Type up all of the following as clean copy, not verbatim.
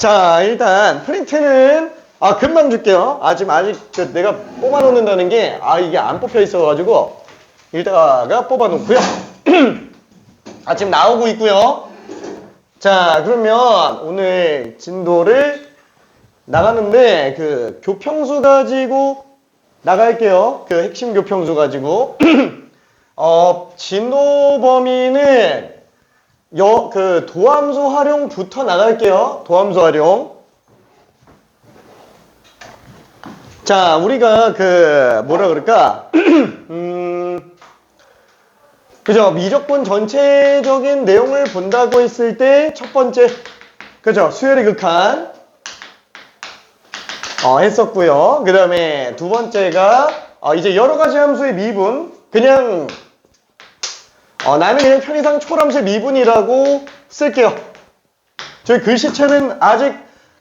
자, 일단 프린트는 금방 줄게요. 지금 아직 내가 뽑아 놓는다는 게 이게 안 뽑혀 있어 가지고 이따가 뽑아 놓고요. 지금 나오고 있고요. 자, 그러면 오늘 진도를 나가는데 그 교평수 가지고 나갈게요. 그 핵심 교평수 가지고 진도 범위는 그 도함수 활용부터 나갈게요. 도함수 활용. 자, 우리가 그 뭐라 그럴까? 그죠? 미적분 전체적인 내용을 본다고 했을 때 첫 번째, 그죠? 수열의 극한 했었고요. 그 다음에 두 번째가 이제 여러 가지 함수의 미분. 그냥 나는 그냥 편의상 초람수의 미분이라고 쓸게요. 저희 글씨체는 아직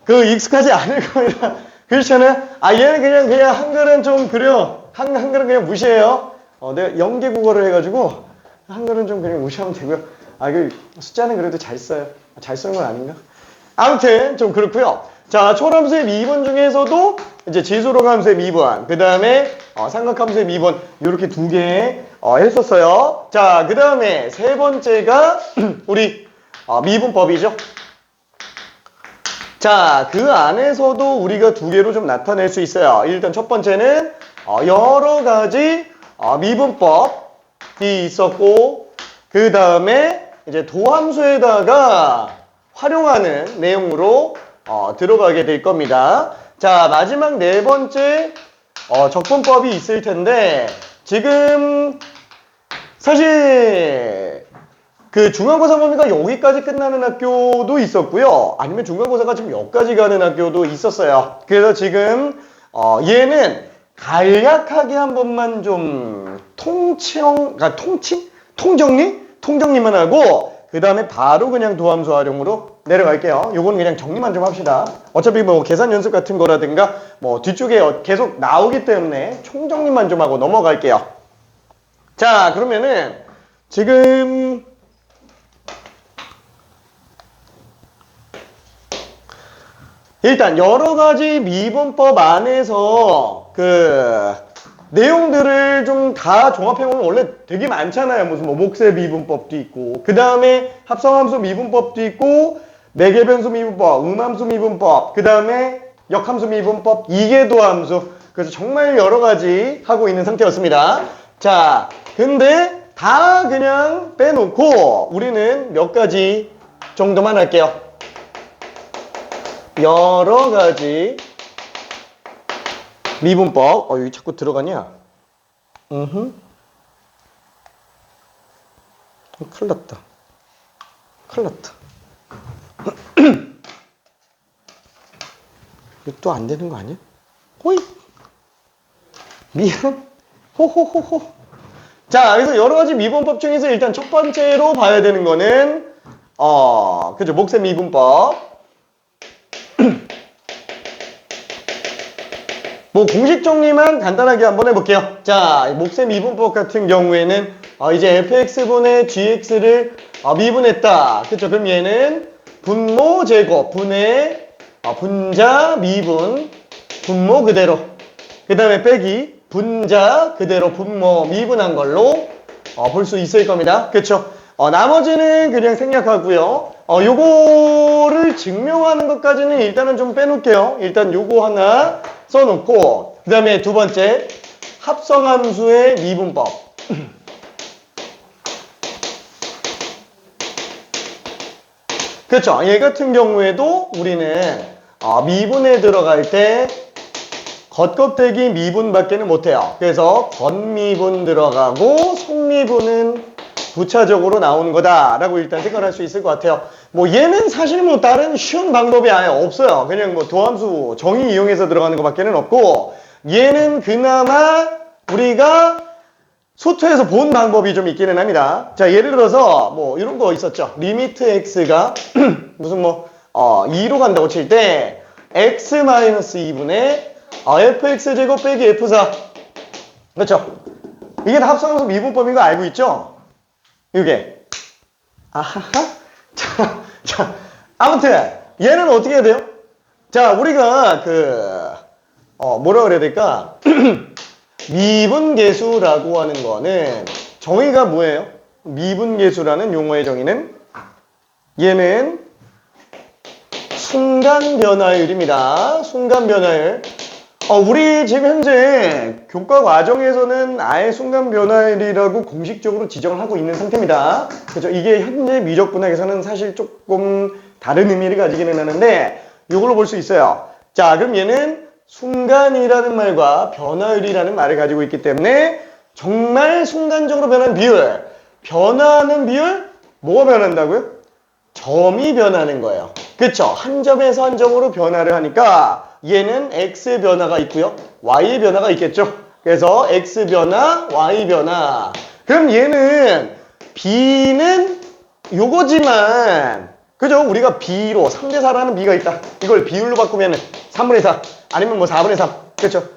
익숙하지 않을 거라. 글씨체는 얘는 그냥 한글은 좀 그래요. 한글은 그냥 무시해요. 내가 연계 국어를 해가지고 한글은 좀 그냥 무시하면 되고요. 숫자는 그래도 잘 써요. 잘 쓰는 건 아닌가? 아무튼 좀 그렇고요. 자, 초람수의 미분 중에서도 이제 지수로 함수의 미분, 그 다음에 삼각함수의 미분 이렇게 두 개 했었어요. 자, 그 다음에 세 번째가 우리 미분법이죠. 자, 그 안에서도 우리가 두 개로 좀 나타낼 수 있어요. 일단 첫 번째는 여러 가지 미분법이 있었고, 그 다음에 이제 도함수에다가 활용하는 내용으로 들어가게 될 겁니다. 자, 마지막 네 번째 적분법이 있을 텐데, 지금 사실 그 중간고사 범위가 여기까지 끝나는 학교도 있었고요. 아니면 중간고사가 지금 여기까지 가는 학교도 있었어요. 그래서 지금 얘는 간략하게 한 번만 좀 통정리만 하고 그 다음에 바로 그냥 도함수 활용으로 내려갈게요. 요거는 그냥 정리만 좀 합시다. 어차피 뭐 계산 연습 같은 거라든가 뭐 뒤쪽에 계속 나오기 때문에 총정리만 좀 하고 넘어갈게요. 자, 그러면은 지금 일단 여러 가지 미분법 안에서 그 내용들을 좀 다 종합해보면 원래 되게 많잖아요. 무슨 뭐 목세 미분법도 있고, 그 다음에 합성함수 미분법도 있고, 매개변수 미분법, 음함수 미분법, 그 다음에 역함수 미분법, 이계도함수. 그래서 정말 여러 가지 하고 있는 상태였습니다. 자, 근데 다 그냥 빼놓고 우리는 몇 가지 정도만 할게요. 여러 가지 미분법. 여기 자꾸 들어가냐? 큰일 났다. 이거 또 안 되는 거 아니야? 호이! 미안. 호호호호. 자, 그래서 여러 가지 미분법 중에서 일단 첫 번째로 봐야 되는 거는, 그죠. 목세 미분법. 뭐 공식 정리만 간단하게 한번 해볼게요. 자, 목세 미분법 같은 경우에는 이제 fx분의 gx를 미분했다. 그쵸? 그럼 얘는 분모 제곱 분의 분자 미분 분모 그대로, 그 다음에 빼기 분자 그대로 분모 미분한 걸로 볼 수 있을 겁니다. 그쵸? 나머지는 그냥 생략하고요. 요거를 증명하는 것까지는 일단은 좀 빼놓을게요. 일단 요거 하나 써놓고, 그 다음에 두 번째 합성함수의 미분법. 그렇죠. 얘 같은 경우에도 우리는 미분에 들어갈 때 겉껍데기 미분밖에는 못해요. 그래서 겉미분 들어가고 속미분은 부차적으로 나오는 거다라고 일단 생각할 수 있을 것 같아요. 뭐 얘는 사실 뭐 다른 쉬운 방법이 아예 없어요. 그냥 뭐 도함수 정의 이용해서 들어가는 것밖에는 없고, 얘는 그나마 우리가 소투에서 본 방법이 좀 있기는 합니다. 자, 예를 들어서 뭐 이런 거 있었죠. 리미트 x가 무슨 뭐 2로 간다고 칠 때 x-2분의 fx제곱 빼기 f4. 그렇죠? 이게 다 합성함수 미분법인 거 알고 있죠? 이게 아하하. 자, 아무튼 얘는 어떻게 해야 돼요? 자, 우리가 뭐라 그래야 될까? 미분계수라고 하는 거는 정의가 뭐예요? 미분계수라는 용어의 정의는 얘는 순간 변화율입니다. 순간 변화율. 우리 지금 현재 교과 과정에서는 아예 순간 변화율이라고 공식적으로 지정을 하고 있는 상태입니다. 그죠? 이게 현재 미적분학에서는 사실 조금 다른 의미를 가지기는 하는데 이걸로 볼 수 있어요. 자, 그럼 얘는 순간이라는 말과 변화율이라는 말을 가지고 있기 때문에 정말 순간적으로 변하는 비율, 변화하는 비율, 뭐가 변한다고요? 점이 변하는 거예요. 그쵸? 한 점에서 한 점으로 변화를 하니까 얘는 X의 변화가 있고요. Y의 변화가 있겠죠? 그래서 X 변화, Y 변화. 그럼 얘는 B는 요거지만 그죠? 우리가 B로 3대 4라는 B가 있다. 이걸 비율로 바꾸면 3분의 4 아니면 뭐 4분의 3. 그렇죠?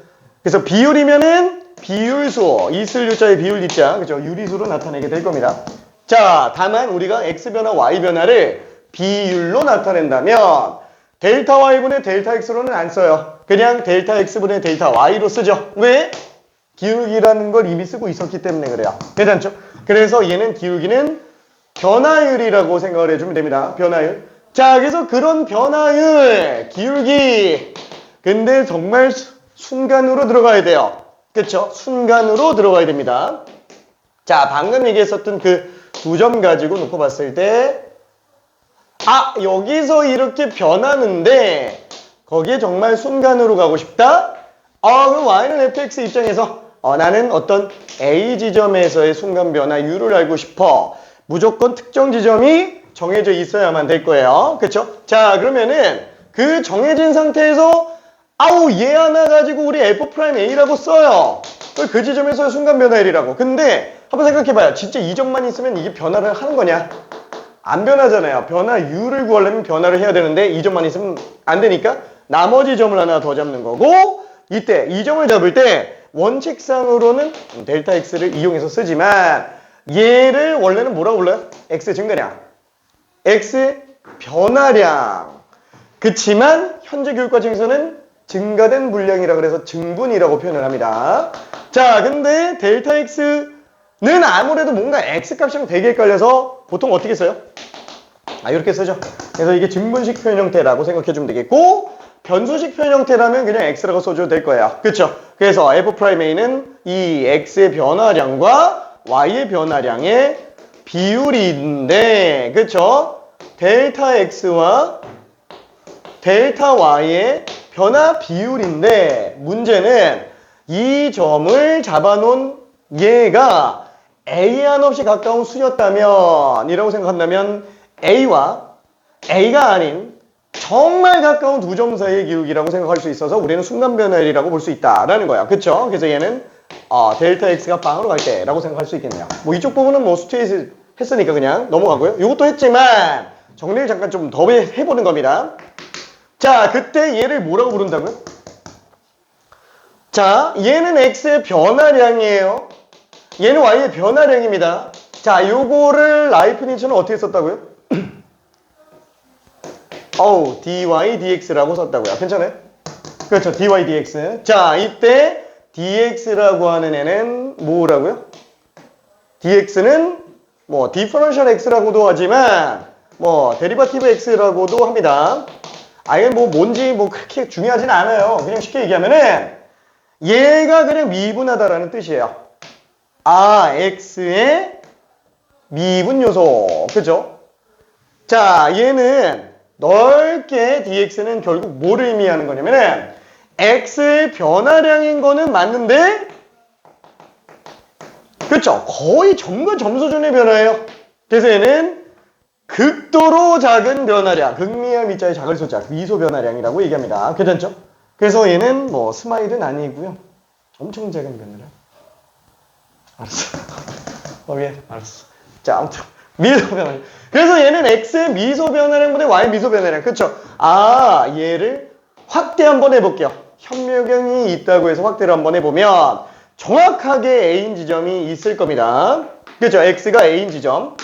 그래서 비율이면은 비율수, 있을 유자의 비율 있자. 그죠? 유리수로 나타내게 될 겁니다. 자, 다만 우리가 X 변화, Y 변화를 비율로 나타낸다면 델타 Y분의 델타 X로는 안 써요. 그냥 델타 X분의 델타 Y로 쓰죠. 왜? 기울기라는 걸 이미 쓰고 있었기 때문에 그래요. 괜찮죠? 그래서 얘는 기울기는 변화율이라고 생각을 해주면 됩니다. 변화율. 자, 그래서 그런 변화율, 기울기. 근데 정말 순간으로 들어가야 돼요. 그쵸? 순간으로 들어가야 됩니다. 자, 방금 얘기했었던 그 두 점 가지고 놓고 봤을 때 여기서 이렇게 변하는데 거기에 정말 순간으로 가고 싶다? 그럼 y는 fx 입장에서 나는 어떤 a 지점에서의 순간 변화율을 알고 싶어. 무조건 특정 지점이 정해져 있어야만 될 거예요. 그쵸? 자, 그러면은 그 정해진 상태에서 얘 하나 가지고 우리 f'a라고 써요. 그 지점에서의 순간 변화율이라고. 근데 한번 생각해봐요. 진짜 이 점만 있으면 이게 변화를 하는 거냐? 안 변하잖아요. 변화율을 구하려면 변화를 해야 되는데 이 점만 있으면 안 되니까 나머지 점을 하나 더 잡는 거고, 이때 이 점을 잡을 때 원칙상으로는 델타 x를 이용해서 쓰지만 얘를 원래는 뭐라고 불러요? x 증가량, x 변화량. 그치만 현재 교육과정에서는 증가된 물량이라 그래서 증분이라고 표현을 합니다. 자, 근데 델타 x는 아무래도 뭔가 x 값이랑 되게 헷갈려서 보통 어떻게 써요? 이렇게 쓰죠. 그래서 이게 증분식 표현 형태라고 생각해주면 되겠고, 변수식 표현 형태라면 그냥 x라고 써줘도 될 거예요. 그쵸? 그래서 f'a는 이 x의 변화량과 y의 변화량의 비율인데, 그쵸? 델타 x와 델타 y의 변화 비율인데, 문제는 이 점을 잡아놓은 얘가 a 한없이 가까운 수였다면, 이라고 생각한다면 a와 a가 아닌 정말 가까운 두 점 사이의 기울기라고 생각할 수 있어서 우리는 순간 변화율이라고 볼 수 있다라는 거야. 그쵸? 그래서 얘는 델타 x가 빵으로 갈 때라고 생각할 수 있겠네요. 뭐 이쪽 부분은 뭐 수트에서 했으니까 그냥 넘어가고요. 이것도 했지만 정리를 잠깐 좀 더 해보는 겁니다. 자, 그때 얘를 뭐라고 부른다고요? 자, 얘는 x의 변화량이에요. 얘는 y의 변화량입니다. 자, 요거를 라이프니츠는 어떻게 썼다고요? dy dx라고 썼다고요. 괜찮아요? 그렇죠. dy dx. 자, 이때 dx라고 하는 애는 뭐라고요? dx는 뭐 디퍼런셜 x라고도 하지만 뭐 데리바티브 x라고도 합니다. 이게 뭐 뭔지 뭐 그렇게 중요하진 않아요. 그냥 쉽게 얘기하면은 얘가 그냥 미분하다라는 뜻이에요. x의 미분 요소. 그죠? 자, 얘는 넓게 dx는 결국 뭐를 의미하는 거냐면은 x의 변화량인 거는 맞는데, 그쵸? 거의 점과 점 수준의 변화예요. 그래서 얘는 극도로 작은 변화량, 극미와 미자의 작을 소자, 미소 변화량이라고 얘기합니다. 괜찮죠? 그래서 얘는 뭐 스마일은 아니고요. 엄청 작은 변화량. 알았어. 알았어. 자, 아무튼 미소 변화량. 그래서 얘는 x의 미소 변화량보다 y의 미소 변화량. 그쵸? 얘를 확대 한번 해볼게요. 현묘경이 있다고 해서 확대를 한번 해보면 정확하게 A인 지점이 있을 겁니다. 그쵸? x가 A인 지점.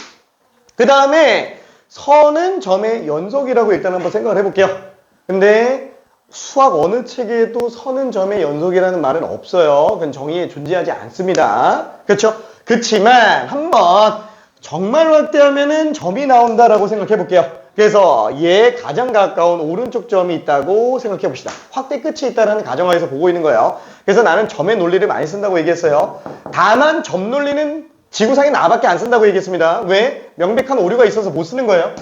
그 다음에 선은 점의 연속이라고 일단 한번 생각을 해볼게요. 근데 수학 어느 책에도 서는 점의 연속이라는 말은 없어요. 그건 정의에 존재하지 않습니다. 그렇죠? 그렇지만 한번 정말 확대하면은 점이 나온다라고 생각해 볼게요. 그래서 얘 가장 가까운 오른쪽 점이 있다고 생각해 봅시다. 확대 끝이 있다는 가정하에서 보고 있는 거예요. 그래서 나는 점의 논리를 많이 쓴다고 얘기했어요. 다만 점 논리는 지구상에 나밖에 안 쓴다고 얘기했습니다. 왜? 명백한 오류가 있어서 못 쓰는 거예요.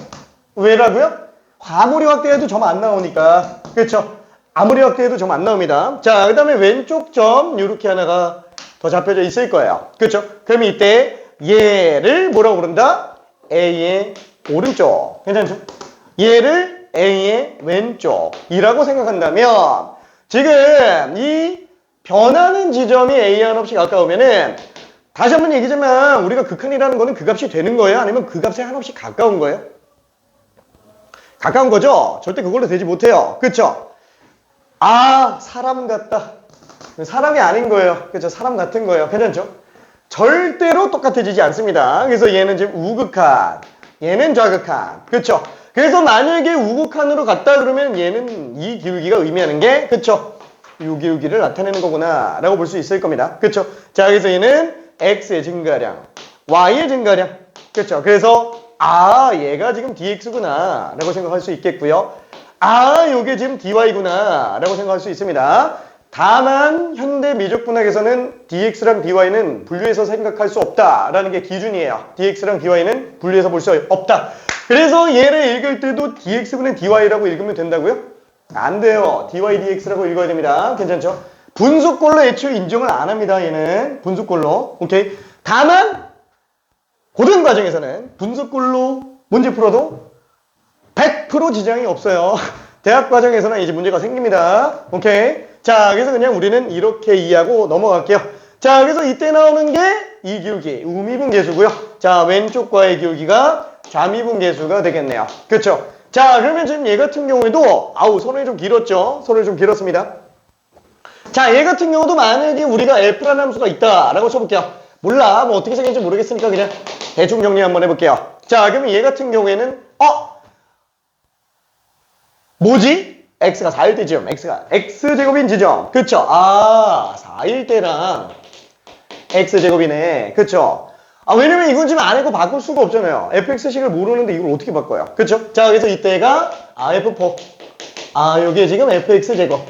왜라고요? 아무리 확대해도 점 안 나오니까. 그렇죠? 아무리 확대해도 점 안 나옵니다. 자, 그 다음에 왼쪽 점 이렇게 하나가 더 잡혀져 있을 거예요. 그렇죠? 그럼 이때 얘를 뭐라고 부른다? A의 오른쪽. 괜찮죠? 얘를 A의 왼쪽이라고 생각한다면 지금 이 변하는 지점이 A 한없이 가까우면은 다시 한번 얘기지만 우리가 극한이라는 거는 그 값이 되는 거예요? 아니면 그 값에 한없이 가까운 거예요? 가까운 거죠? 절대 그걸로 되지 못해요. 그렇죠? 아, 사람 같다. 사람이 아닌 거예요. 그렇죠? 사람 같은 거예요. 괜찮죠? 절대로 똑같아지지 않습니다. 그래서 얘는 지금 우극한, 얘는 좌극한. 그렇죠? 그래서 만약에 우극한으로 갔다 그러면 얘는 이 기울기가 의미하는 게 그렇죠? 이 기울기를 나타내는 거구나 라고 볼 수 있을 겁니다. 그렇죠? 자, 그래서 얘는 x의 증가량, y의 증가량. 그렇죠? 그래서 아, 얘가 지금 dx구나 라고 생각할 수 있겠고요. 아, 요게 지금 dy구나 라고 생각할 수 있습니다. 다만 현대 미적분학에서는 dx랑 dy는 분류해서 생각할 수 없다라는 게 기준이에요. dx랑 dy는 분류해서 볼 수 없다. 그래서 얘를 읽을 때도 dx분의 dy라고 읽으면 된다고요? 안 돼요. dy dx라고 읽어야 됩니다. 괜찮죠? 분수꼴로 애초에 인정을 안 합니다. 얘는 분수꼴로. 오케이. 다만 고등 과정에서는 분수꼴로 문제 풀어도 100% 지장이 없어요. 대학 과정에서는 이제 문제가 생깁니다. 오케이. 자, 그래서 그냥 우리는 이렇게 이해하고 넘어갈게요. 자, 그래서 이때 나오는 게 이 기울기, 우미분 계수고요. 자, 왼쪽과의 기울기가 좌미분 계수가 되겠네요. 그렇죠? 자, 그러면 지금 얘 같은 경우에도 아우, 손을 좀 길었죠? 손을 좀 길었습니다. 자, 얘 같은 경우도 만약에 우리가 F라는 함수가 있다라고 쳐볼게요. 몰라. 뭐 어떻게 생길지 모르겠으니까 그냥 대충 정리 한번 해볼게요. 자, 그러면 얘 같은 경우에는 뭐지? x가 4일 때 지점. x가 x제곱인 지점. 그쵸? 아, 4일 때랑 x제곱이네. 그쵸? 아, 왜냐면 이건 지금 안 했고 바꿀 수가 없잖아요. fx식을 모르는데 이걸 어떻게 바꿔요? 그쵸? 자, 그래서 이때가 f4. 아, 여기에 지금 fx제곱.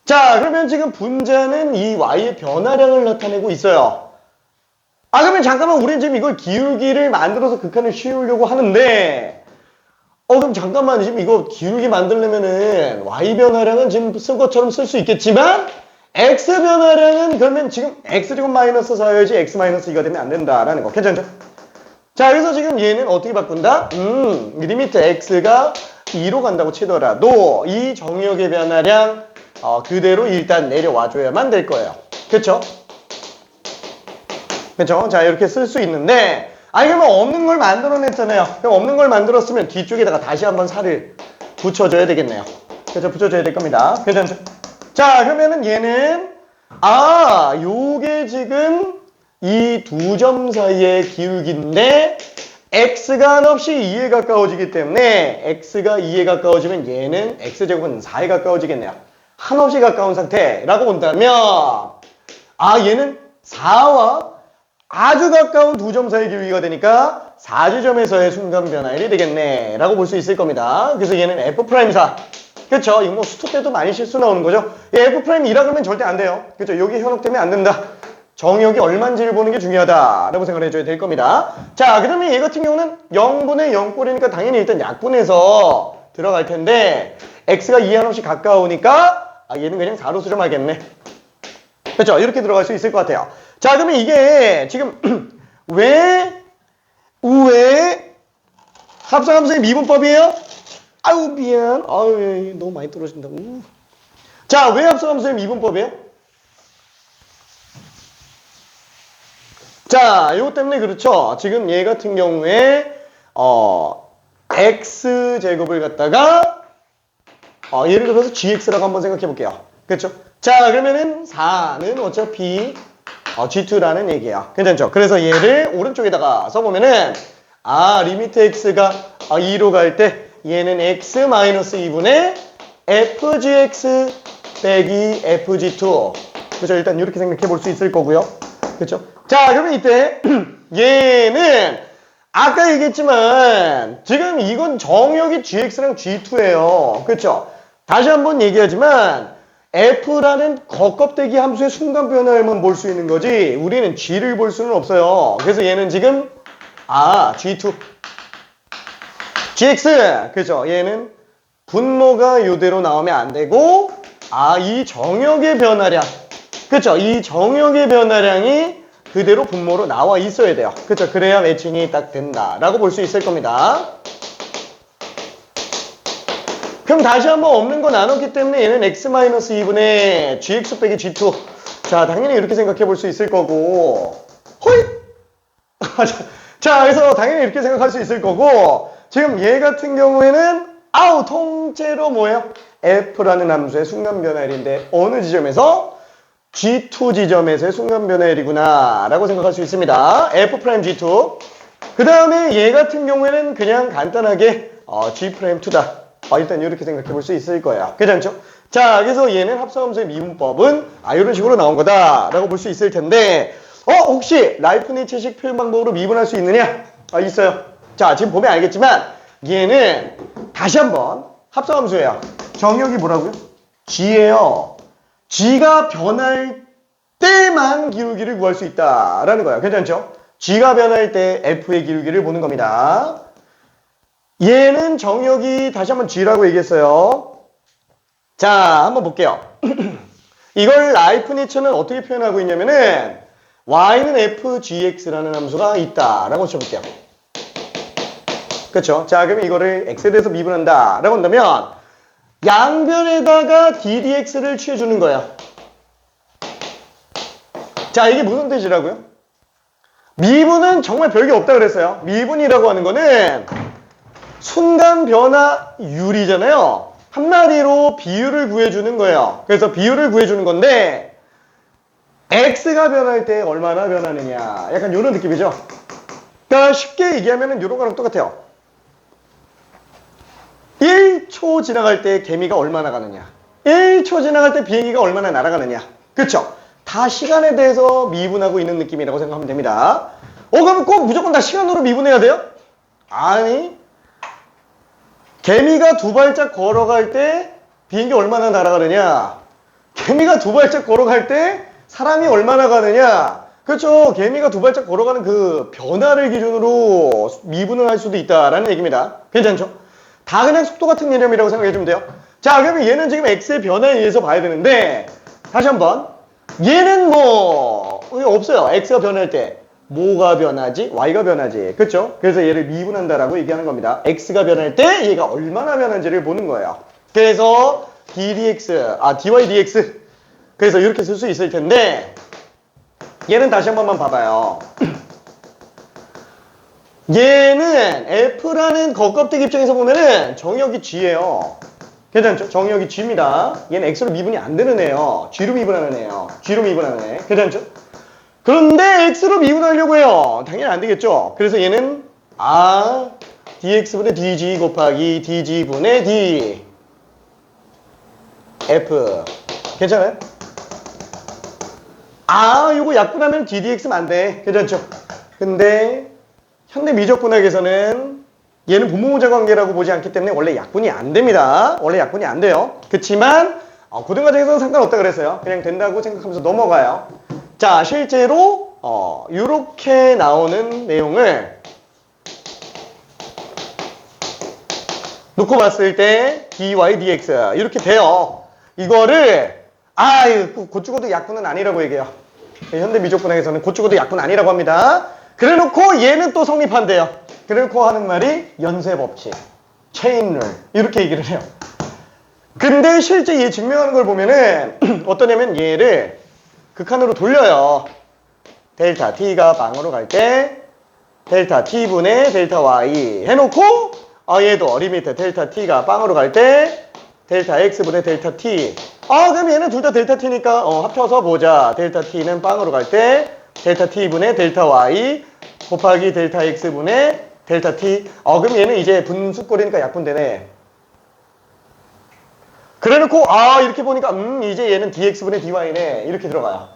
자, 그러면 지금 분자는 이 y의 변화량을 나타내고 있어요. 아, 그러면 잠깐만 우리는 지금 이걸 기울기를 만들어서 극한을 씌우려고 하는데 그럼 잠깐만 지금 이거 기울기 만들려면은 y 변화량은 지금 쓴 것처럼 쓸 수 있겠지만 x 변화량은 그러면 지금 x제곱 마이너스 4여야지 x 마이너스 2가 되면 안 된다라는 거. 괜찮죠? 자, 그래서 지금 얘는 어떻게 바꾼다? 리미트 x가 2로 간다고 치더라도 이 정역의 변화량 그대로 일단 내려와줘야만 될 거예요. 그쵸? 그쵸? 자, 이렇게 쓸 수 있는데 아니 그러면 없는 걸 만들어냈잖아요. 그럼 없는 걸 만들었으면 뒤쪽에다가 다시 한번 살을 붙여줘야 되겠네요. 그래서 붙여줘야 될 겁니다. 괜찮죠? 자, 그러면은 얘는 요게 지금 이 두 점 사이의 기울기인데 x가 한없이 2에 가까워지기 때문에 x가 2에 가까워지면 얘는 x제곱은 4에 가까워지겠네요. 한없이 가까운 상태라고 본다면 얘는 4와 아주 가까운 두 점 사이 기울기가 되니까 4지점에서의 순간 변화율이 되겠네 라고 볼 수 있을 겁니다. 그래서 얘는 F'사. 그쵸? 이거 뭐 수투 때도 많이 실수 나오는 거죠. F'이라 그러면 절대 안 돼요. 그쵸? 여기 현혹되면 안 된다. 정역이 얼마인지를 보는 게 중요하다 라고 생각을 해줘야 될 겁니다. 자, 그러면 얘 같은 경우는 0분의 0꼴이니까 당연히 일단 약분해서 들어갈 텐데 x가 2 한없이 가까우니까 얘는 그냥 4로 수렴하겠네. 그렇죠? 이렇게 들어갈 수 있을 것 같아요. 자, 그러면 이게 지금 왜 합성함수의 미분법이에요? 아유, 미안. 아유, 너무 많이 떨어진다. 자, 왜 합성함수의 미분법이에요? 자, 이거 때문에 그렇죠. 지금 얘 같은 경우에 x제곱을 갖다가 예를 들어서 gx라고 한번 생각해 볼게요. 그렇죠? 자, 그러면은 4는 어차피 g2라는 얘기예요. 괜찮죠? 그래서 얘를 오른쪽에다가 써보면은 리미트 x가 2로 갈 때 얘는 x-2분의 fgx 빼기 fg2. 그렇죠? 일단 이렇게 생각해 볼 수 있을 거고요. 그렇죠? 자, 그러면 이때 얘는 아까 얘기했지만 지금 이건 정역이 gx랑 g2예요. 그렇죠? 다시 한번 얘기하지만 f라는 겉껍데기 함수의 순간 변화에만 볼 수 있는 거지 우리는 g를 볼 수는 없어요. 그래서 얘는 지금 g2 gx. 그렇죠? 얘는 분모가 이대로 나오면 안 되고 이 정역의 변화량. 그렇죠? 이 정역의 변화량이 그대로 분모로 나와 있어야 돼요. 그렇죠? 그래야 매칭이 딱 된다라고 볼 수 있을 겁니다. 그럼 다시 한번 없는 거 나눴기 때문에 얘는 x-2분의 gx 빼기 g2. 자, 당연히 이렇게 생각해 볼 수 있을 거고. 호잇! 자, 그래서 당연히 이렇게 생각할 수 있을 거고. 지금 얘 같은 경우에는 통째로 뭐예요? f라는 함수의 순간 변화율인데 어느 지점에서? g2 지점에서의 순간 변화율이구나 라고 생각할 수 있습니다. f'g2. 그 다음에 얘 같은 경우에는 그냥 간단하게 g'2다. 일단 이렇게 생각해 볼 수 있을 거예요. 괜찮죠? 자, 그래서 얘는 합성함수의 미분법은 이런 식으로 나온 거다 라고 볼 수 있을 텐데 혹시 라이프니츠식 표현 방법으로 미분할 수 있느냐? 있어요. 자, 지금 보면 알겠지만 얘는 다시 한번 합성함수예요. 정역이 뭐라고요? g예요. g가 변할 때만 기울기를 구할 수 있다라는 거예요. 괜찮죠? g가 변할 때 f의 기울기를 보는 겁니다. 얘는 정역이 다시 한번 g라고 얘기했어요. 자, 한번 볼게요. 이걸 라이프니츠는 어떻게 표현하고 있냐면은 y는 fgx라는 함수가 있다라고 쳐볼게요. 그렇죠? 자, 그럼 이거를 x에 대해서 미분한다 라고 한다면 양변에다가 ddx를 취해주는 거예요. 자, 이게 무슨 뜻이라고요? 미분은 정말 별게 없다 그랬어요. 미분이라고 하는 거는 순간 변화율이잖아요. 한마디로 비율을 구해주는 거예요. 그래서 비율을 구해주는 건데 x가 변할 때 얼마나 변하느냐 약간 이런 느낌이죠. 그러니까 쉽게 얘기하면 이런 거랑 똑같아요. 1초 지나갈 때 개미가 얼마나 가느냐, 1초 지나갈 때 비행기가 얼마나 날아가느냐. 그렇죠? 다 시간에 대해서 미분하고 있는 느낌이라고 생각하면 됩니다. 그러면 꼭 무조건 다 시간으로 미분해야 돼요? 아니, 개미가 두 발짝 걸어갈 때 비행기 얼마나 날아가느냐, 개미가 두 발짝 걸어갈 때 사람이 얼마나 가느냐. 그렇죠? 개미가 두 발짝 걸어가는 그 변화를 기준으로 미분을 할 수도 있다라는 얘기입니다. 괜찮죠? 다 그냥 속도 같은 개념이라고 생각해주면 돼요. 자, 그러면 얘는 지금 x의 변화에 의해서 봐야 되는데 다시 한번 얘는 없어요. x가 변할 때 뭐가 변하지? y가 변하지. 그렇죠? 그래서 얘를 미분한다라고 얘기하는 겁니다. x가 변할 때 얘가 얼마나 변한지를 보는 거예요. 그래서 ddx, dy dx. 그래서 이렇게 쓸 수 있을 텐데 얘는 다시 한 번만 봐봐요. 얘는 f라는 겉껍데기 입장에서 보면은 정역이 g예요. 괜찮죠? 정역이 g입니다. 얘는 x로 미분이 안 되는 애예요. g로 미분하는 애예요. g로 미분하는 애. 괜찮죠? 그런데 x로 미분하려고 해요. 당연히 안 되겠죠? 그래서 얘는 dx분의 dg 곱하기 dg분의 d f. 괜찮아요? 요거 약분하면 ddx면 안 돼. 괜찮죠? 근데 현대 미적분학에서는 얘는 분모자 관계라고 보지 않기 때문에 원래 약분이 안 됩니다. 원래 약분이 안 돼요. 그렇지만 고등과정에서는 상관없다 그랬어요. 그냥 된다고 생각하면서 넘어가요. 자, 실제로 이렇게 나오는 내용을 놓고 봤을 때 dy dx 이렇게 돼요. 이거를 곧 죽어도 약분은 아니라고 얘기해요. 현대 미적분학에서는 곧 죽어도 약분 아니라고 합니다. 그래놓고 얘는 또 성립한대요. 그래놓고 하는 말이 연쇄법칙, 체인룰 이렇게 얘기를 해요. 근데 실제 얘 증명하는 걸 보면은 어떠냐면 얘를 극한으로 돌려요. 델타 t가 방으로 갈 때 델타 t분의 델타 y 해놓고 얘도 리미트 델타 t가 빵으로 갈 때 델타 x분의 델타 t. 그럼 얘는 둘 다 델타 t니까 합쳐서 보자. 델타 t는 빵으로 갈 때 델타 t분의 델타 y 곱하기 델타 x분의 델타 t. 그럼 얘는 이제 분수꼴이니까 약분되네. 그래놓고 이렇게 보니까 이제 얘는 dx분의 dy네 이렇게 들어가요.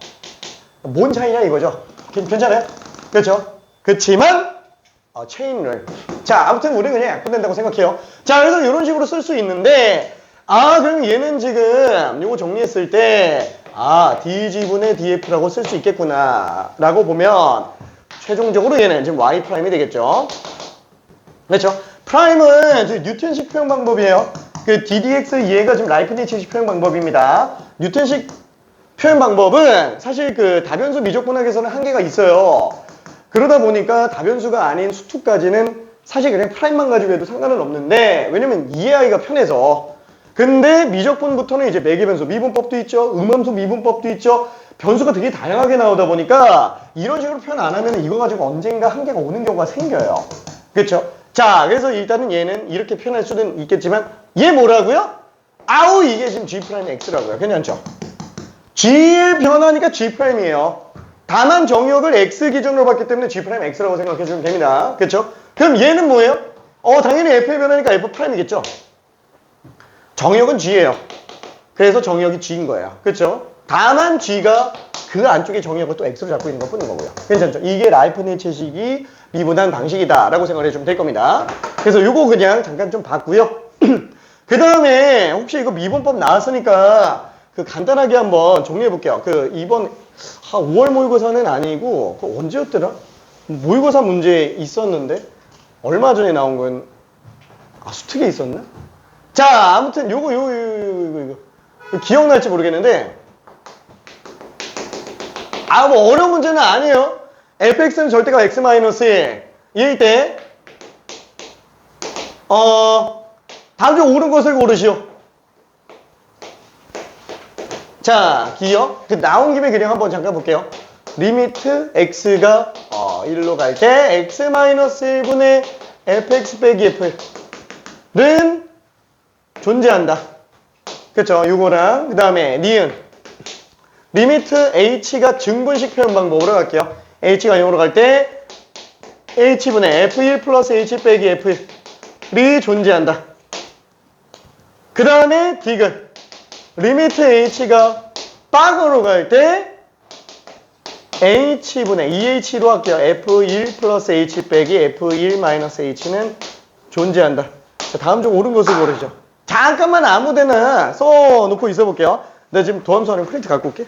뭔 차이냐 이거죠. 괜찮아요? 그렇죠? 그렇지만 체인룰. 자, 아무튼 우리 그냥 약분된다고 생각해요. 자, 그래서 이런 식으로 쓸 수 있는데 그럼 얘는 지금 요거 정리했을 때 dg분의 df라고 쓸 수 있겠구나 라고 보면 최종적으로 얘는 지금 y''이 되겠죠. 그렇죠? 프라임은 뉴턴식 표현 방법이에요. 그 ddx 얘가 지금 라이프니츠식 표현 방법입니다. 뉴턴식 표현 방법은 사실 그 다변수 미적분학에서는 한계가 있어요. 그러다 보니까 다변수가 아닌 수투까지는 사실 그냥 프라임만 가지고 해도 상관은 없는데 왜냐면 이해하기가 편해서. 근데 미적분부터는 이제 매개변수 미분법도 있죠. 음함수 미분법도 있죠. 변수가 되게 다양하게 나오다 보니까 이런 식으로 표현 안 하면 이거 가지고 언젠가 한계가 오는 경우가 생겨요. 그렇죠? 자, 그래서 일단은 얘는 이렇게 표현할 수는 있겠지만 얘 뭐라고요? 이게 지금 G'X라고요. 괜찮죠? G의 변화니까 G'이에요. 다만 정역을 X 기준으로 봤기 때문에 G'X라고 생각해 주면 됩니다. 그렇죠? 그럼 얘는 뭐예요? 당연히 F의 변화니까 F'이겠죠? 정역은 G예요. 그래서 정역이 G인 거예요. 그렇죠? 다만 G가 그 안쪽에 정역을 또 X로 잡고 있는 것 뿐인 거고요. 괜찮죠? 이게 라이프니츠식이 미분한 방식이다 라고 생각을 해주면 될 겁니다. 그래서 요거 그냥 잠깐 좀 봤고요. 그 다음에 혹시 이거 미분법 나왔으니까 그 간단하게 한번 정리해 볼게요. 그 이번 5월 모의고사는 아니고 그 언제였더라? 모의고사 문제 있었는데 얼마 전에 나온 건 수특에 있었나? 자, 아무튼 요거 기억날지 모르겠는데 뭐 어려운 문제는 아니에요. fx는 절대가 x-1일 때 다음 중 옳은 것을 고르시오. 자, 기억. 나온 김에 그냥 한번 잠깐 볼게요. 리미트 x가 1로 갈 때 x-1분의 fx 빼기 f는 존재한다. 그쵸? 요거랑 그 다음에 니은 리미트 h가 증분식 표현 방법으로 갈게요. h가 0으로 갈 때 h분의 f1 플러스 h 빼기 f이 존재한다. 그 다음에 디귿 리미트 h가 빵으로 갈 때 h분의 2h로 할게요. f1 플러스 h 빼기 f1 마이너스 h는 존재한다. 자, 다음 중 옳은 것을 고르시죠. 잠깐만 아무데나 써놓고 있어 볼게요. 내가 지금 도함수하는 프린트 갖고 올게.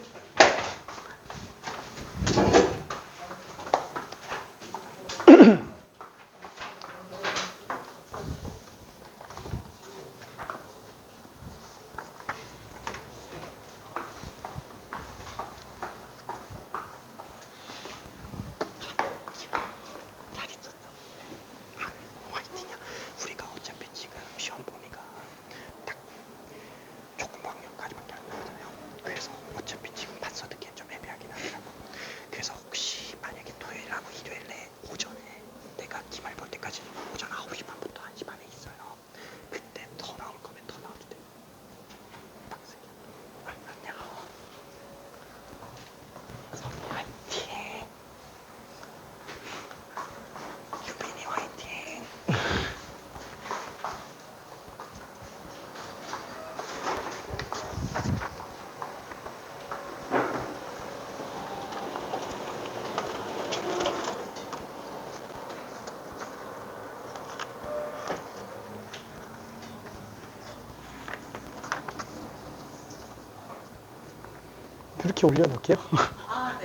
이렇게 올려놓을게요.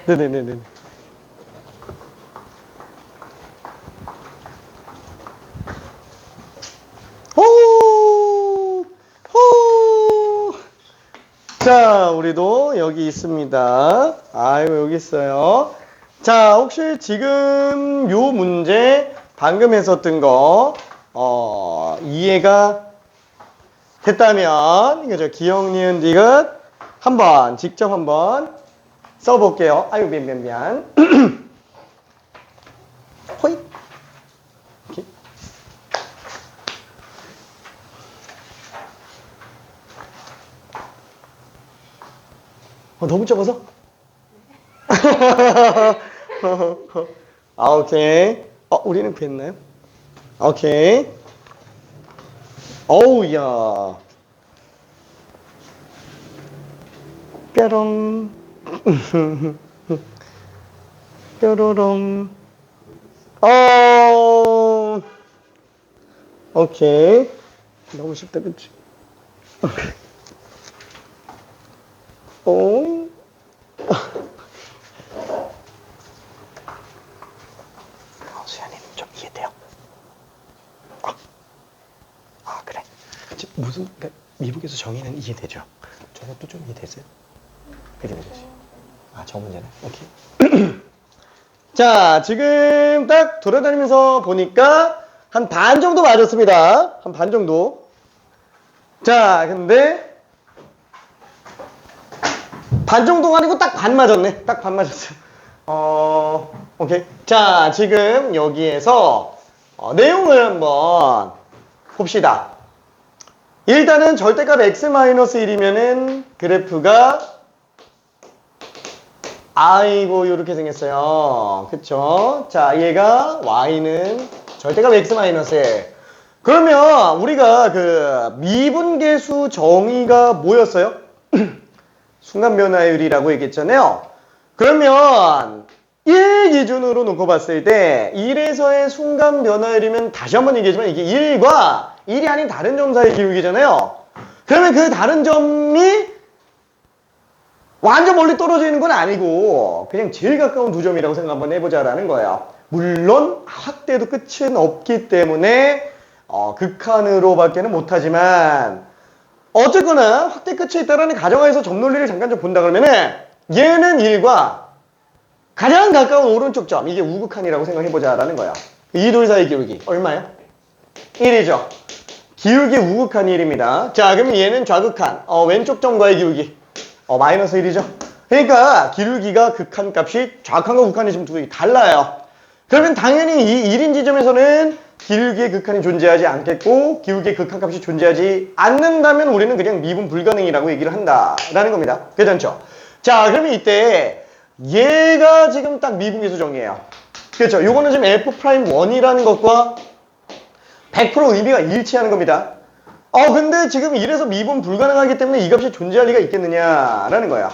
네. 네네네네. 자, 우리도 여기 있습니다. 여기 있어요. 자, 혹시 지금 요 문제 방금 했었던 거 이해가 됐다면 이거죠. 기억, 니은, 디귿 한번 직접 한번 써볼게요. 미안. 호잇. 이렇게. 너무 적어서? 오케이. 우리는 구했나요? 오케이. 어우, 야. 뾰롱. 뾰로롱. 오케이. 너무 쉽다, 그치? 수현이는 좀 이해돼요? 그래. 지금 무슨, 그러니까 미국에서 정의는 이해되죠? 저것도 좀 이해되세요? 그지? 저 문제네. 오케이. 자, 지금 딱 돌아다니면서 보니까 한 반 정도 맞았습니다. 한 반 정도. 자, 근데 반 정도가 아니고 딱 반 맞았네. 딱 반 맞았어요. 오케이. 자, 지금 여기에서 내용을 한번 봅시다. 일단은 절대값 x-1이면은 그래프가 아이고 요렇게 생겼어요. 그쵸? 자, 얘가 y는 절대값 x-1. 그러면 우리가 그 미분계수 정의가 뭐였어요? 순간 변화율이라고 얘기했잖아요. 그러면 1 기준으로 놓고 봤을 때 1에서의 순간 변화율이면 다시 한번 얘기하지만 이게 1과 1이 아닌 다른 점 사이의 기울기잖아요. 그러면 그 다른 점이 완전 멀리 떨어져 있는 건 아니고 그냥 제일 가까운 두 점이라고 생각 한번 해보자라는 거예요. 물론 확대도 끝은 없기 때문에 극한으로 밖에는 못하지만 어쨌거나 확대 끝이 있다라는 가정하에서 점 논리를 잠깐 좀 본다 그러면은 얘는 1과 가장 가까운 오른쪽 점 이게 우극한이라고 생각해보자라는 거예요. 이 돌 사이 기울기 얼마예요? 1이죠. 기울기 우극한이 1입니다. 자, 그러면 얘는 좌극한 왼쪽 점과의 기울기 마이너스 1이죠. 그러니까 기울기가 극한값이 좌극한과 우극한이 지금 두 개 달라요. 그러면 당연히 이 1인 지점에서는 기울기의 극한이 존재하지 않겠고 기울기의 극한값이 존재하지 않는다면 우리는 그냥 미분 불가능이라고 얘기를 한다라는 겁니다. 괜찮죠? 자, 그러면 이때 얘가 지금 딱 미분계수 정의예요. 그렇죠? 요거는 지금 F'1이라는 것과 100% 의미가 일치하는 겁니다. 근데 지금 이래서 미분 불가능하기 때문에 이 값이 존재할 리가 있겠느냐라는 거야.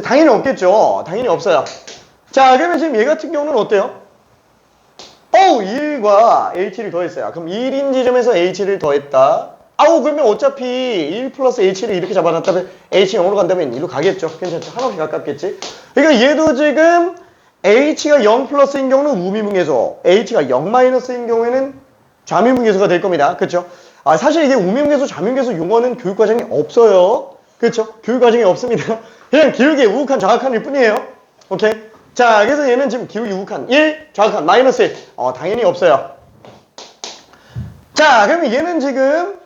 당연히 없겠죠. 당연히 없어요. 자, 그러면 지금 얘 같은 경우는 어때요? 1과 h를 더했어요. 그럼 1인 지점에서 h를 더했다. 그러면 어차피 1 플러스 h를 이렇게 잡아놨다면 h 0으로 간다면 1로 가겠죠. 괜찮죠? 한없이 가깝겠지. 그러니까 얘도 지금 h가 0 플러스인 경우는 우미분계수, h가 0 마이너스인 경우에는 좌미분계수가 될 겁니다. 그렇죠? 사실 이게 우미분계수, 좌미분계수 용어는 교육과정에 없어요. 그렇죠? 교육과정에 없습니다. 그냥 기울기의 우극한, 좌극한일 뿐이에요. 오케이? 자, 그래서 얘는 지금 기울기 우극한 1, 좌극한 마이너스 1. 당연히 없어요. 자, 그러면 얘는 지금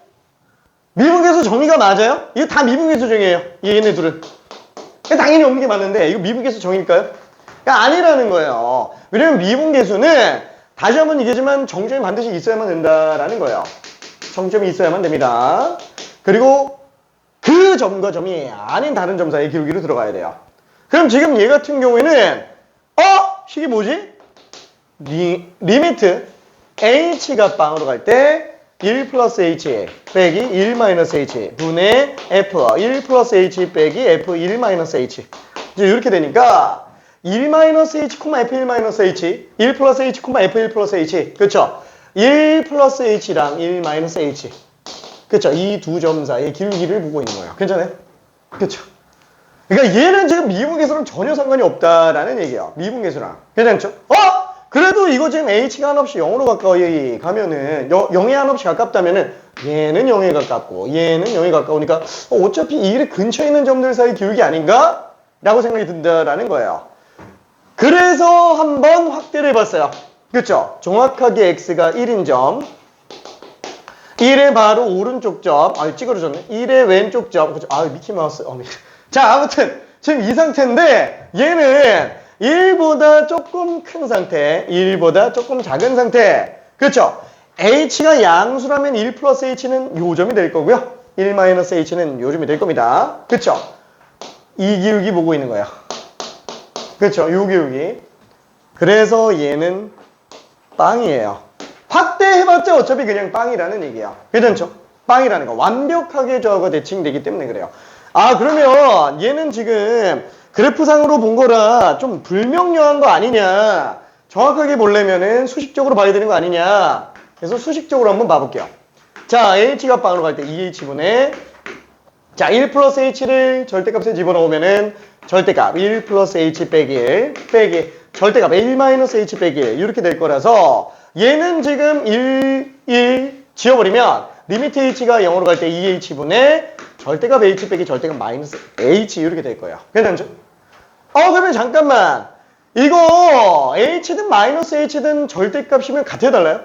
미분계수 정의가 맞아요? 이거 다 미분계수 정의예요. 얘네 둘은. 당연히 없는 게 맞는데 이거 미분계수 정의일까요? 아니라는 거예요. 왜냐면 미분계수는 다시 한번 얘기하지만 정점이 반드시 있어야만 된다라는 거예요. 정점이 있어야만 됩니다. 그리고 그 점과 점이 아닌 다른 점 사이의 기울기로 들어가야 돼요. 그럼 지금 얘 같은 경우에는 식이 뭐지? 리미트 h가 빵으로 갈 때 1 플러스 h 빼기 1 마이너스 h 분의 f 1 플러스 h 빼기 f 1 마이너스 h 이제 이렇게 되니까 1 마이너스 h, f1 마이너스 h 1 플러스 h, f1 플러스 h 그쵸? 1 플러스 h랑 1 마이너스 h 그쵸? 이 두 점 사이의 기울기를 보고 있는 거예요. 괜찮아요? 그쵸? 그러니까 얘는 지금 미분계수랑 전혀 상관이 없다라는 얘기예요. 미분계수랑. 괜찮죠? 그래도 이거 지금 h가 한없이 0으로 가까이 가면은 0에 한없이 가깝다면은 얘는 0에 가깝고 얘는 0에 가까우니까 어차피 이 일의 근처에 있는 점들 사이 기울기 아닌가? 라고 생각이 든다라는 거예요. 그래서 한번 확대를 해봤어요. 그쵸? 정확하게 x가 1인 점 1의 바로 오른쪽 점 찌그러졌네. 1의 왼쪽 점 그쵸? 미키마우스 자, 아무튼 지금 이 상태인데 얘는 1보다 조금 큰 상태, 1보다 조금 작은 상태. 그렇죠? h가 양수라면 1 플러스 h는 요 점이 될 거고요. 1 마이너스 h는 요 점이 될 겁니다. 그렇죠? 이 기울기 보고 있는 거예요. 그렇죠? 요 기울기. 그래서 얘는 빵이에요. 확대해봤자 어차피 그냥 빵이라는 얘기예요. 괜찮죠? 빵이라는 거. 완벽하게 저거 대칭되기 때문에 그래요. 아, 그러면 얘는 지금 그래프상으로 본 거라 좀 불명료한 거 아니냐. 정확하게 보려면은 수식적으로 봐야 되는 거 아니냐. 그래서 수식적으로 한번 봐볼게요. 자, h가 빵으로 갈 때 2h분의 자, 1 플러스 h를 절대값에 집어넣으면은 절대값 1 플러스 h 빼기 1 빼기 절대값 1 마이너스 h 빼기 1 이렇게 될 거라서 얘는 지금 1 지워버리면 리미트 h가 0으로 갈 때 2h분의 절대값 h 빼기 절대값 마이너스 h 이렇게 될 거예요. 괜찮죠? 그러면 잠깐만. 이거 h든 마이너스 h든 절대값이면 같아야 달라요?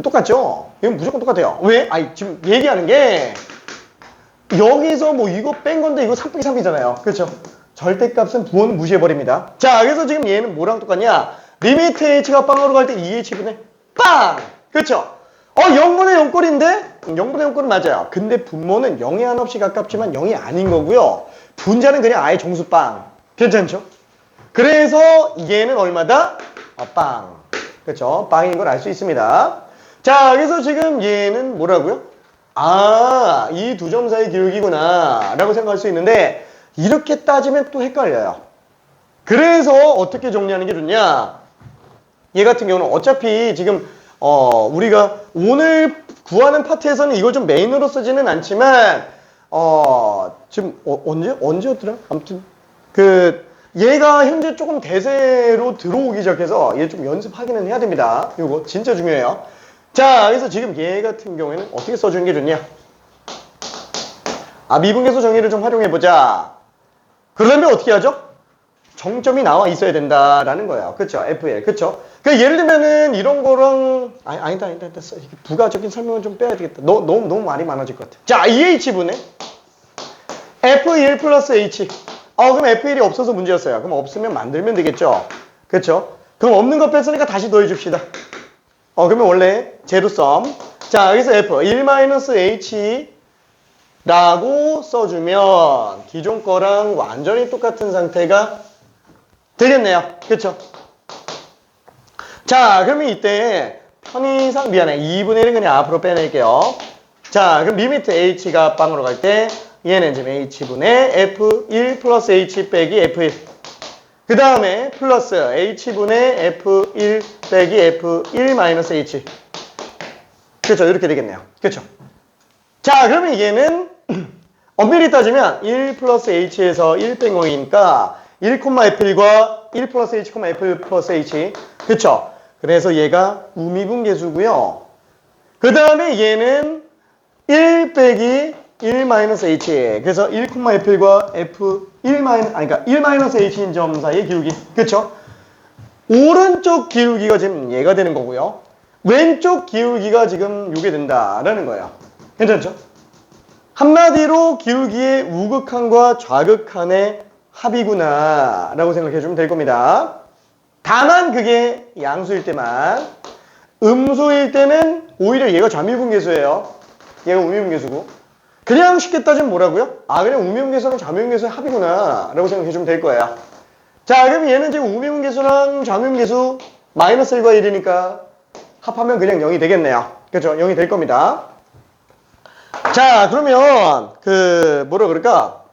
똑같죠? 이건 무조건 똑같아요. 왜? 아니, 지금 얘기하는 게 여기서 뭐 이거 뺀 건데 이거 3 빼기 3이잖아요. 그렇죠? 절대값은 부호는 무시해버립니다. 자, 그래서 지금 얘는 뭐랑 똑같냐? 리미트 h가 빵으로 갈 때 2h분의 빵! 그렇죠? 0분의 0꼴인데? 0분의 0꼴은 맞아요. 근데 분모는 0에 한없이 가깝지만 0이 아닌 거고요. 분자는 그냥 아예 정수빵. 괜찮죠? 그래서 얘는 얼마다? 빵. 그렇죠? 빵인 걸 알 수 있습니다. 자, 그래서 지금 얘는 뭐라고요? 이 두 점 사이 기울기구나 라고 생각할 수 있는데 이렇게 따지면 또 헷갈려요. 그래서 어떻게 정리하는 게 좋냐? 얘 같은 경우는 어차피 지금 우리가 오늘 구하는 파트에서는 이걸 좀 메인으로 쓰지는 않지만 지금 언제였더라? 아무튼 얘가 현재 조금 대세로 들어오기 시작해서 얘 좀 연습하기는 해야 됩니다. 이거 진짜 중요해요. 자, 그래서 지금 얘 같은 경우에는 어떻게 써주는 게 좋냐? 미분계수 정의를 좀 활용해보자. 그러려면 어떻게 하죠? 정점이 나와 있어야 된다라는 거예요. 그쵸? FL. 그쵸? 예를 들면은 이런 거랑, 아니다. 부가적인 설명을 좀 빼야 되겠다. 너무 말이 많아질 것 같아. 자, EH분의 F1 플러스 H. 그럼 F1이 없어서 문제였어요. 그럼 없으면 만들면 되겠죠? 그쵸? 그럼 없는 거 뺐으니까 다시 더해줍시다. 그러면 원래 제로섬. 자, 여기서 F 1-H 라고 써주면 기존 거랑 완전히 똑같은 상태가 되겠네요. 그쵸? 자, 그러면 이때 편의상, 미안해. 2분의 1은 그냥 앞으로 빼낼게요. 자, 그럼 리미트 H가 빵으로 갈 때 얘는 지금 H분의 F1 플러스 H 빼기 F1. 그 다음에 플러스 H분의 F1 빼기 F1 마이너스 H. 그렇죠. 이렇게 되겠네요. 그렇죠. 자, 그러면 얘는 엄밀히 따지면 1 플러스 H에서 1 뺀 거니까 1, F1과 1 플러스 H, F1 플러스 H. 그렇죠. 그래서 얘가 우미분계수고요. 그 다음에 얘는 1 빼기 1 마이너스 H. 그래서 1, F1과 그러니까 1 마이너스 H인 점 사이의 기울기. 그쵸? 오른쪽 기울기가 지금 얘가 되는 거고요. 왼쪽 기울기가 지금 요게 된다라는 거예요. 괜찮죠? 한마디로 기울기의 우극한과 좌극한의 합이구나 라고 생각해 주면 될 겁니다. 다만 그게 양수일 때만. 음수일 때는 오히려 얘가 좌미분계수예요. 얘가 우미분계수고. 그냥 쉽게 따지면 뭐라고요? 그냥 우미분계수랑 좌미분계수의 합이구나 라고 생각해 주면 될 거예요. 자, 그럼 얘는 지금 우미분계수랑 좌미분계수 마이너스 1과 1이니까 합하면 그냥 0이 되겠네요. 그렇죠? 0이 될 겁니다. 자, 그러면 뭐라 그럴까?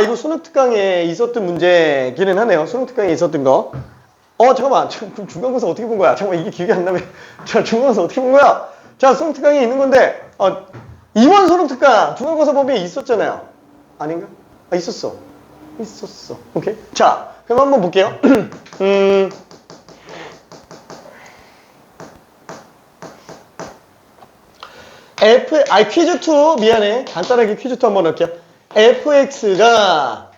이거 수능 특강에 있었던 문제기는 하네요. 수능 특강에 있었던 거. 잠깐만. 그럼 중간고사 어떻게 본 거야? 잠깐만, 이게 기억이 안 나면. 자, 중간고사 어떻게 본 거야? 자, 수능 특강에 있는 건데, 이번 수능 특강 중간고사 범위에 있었잖아요. 아닌가? 있었어. 오케이. 자, 그럼 한번 볼게요. 퀴즈2, 미안해. 간단하게 퀴즈2 한번 넣을게요. fx가,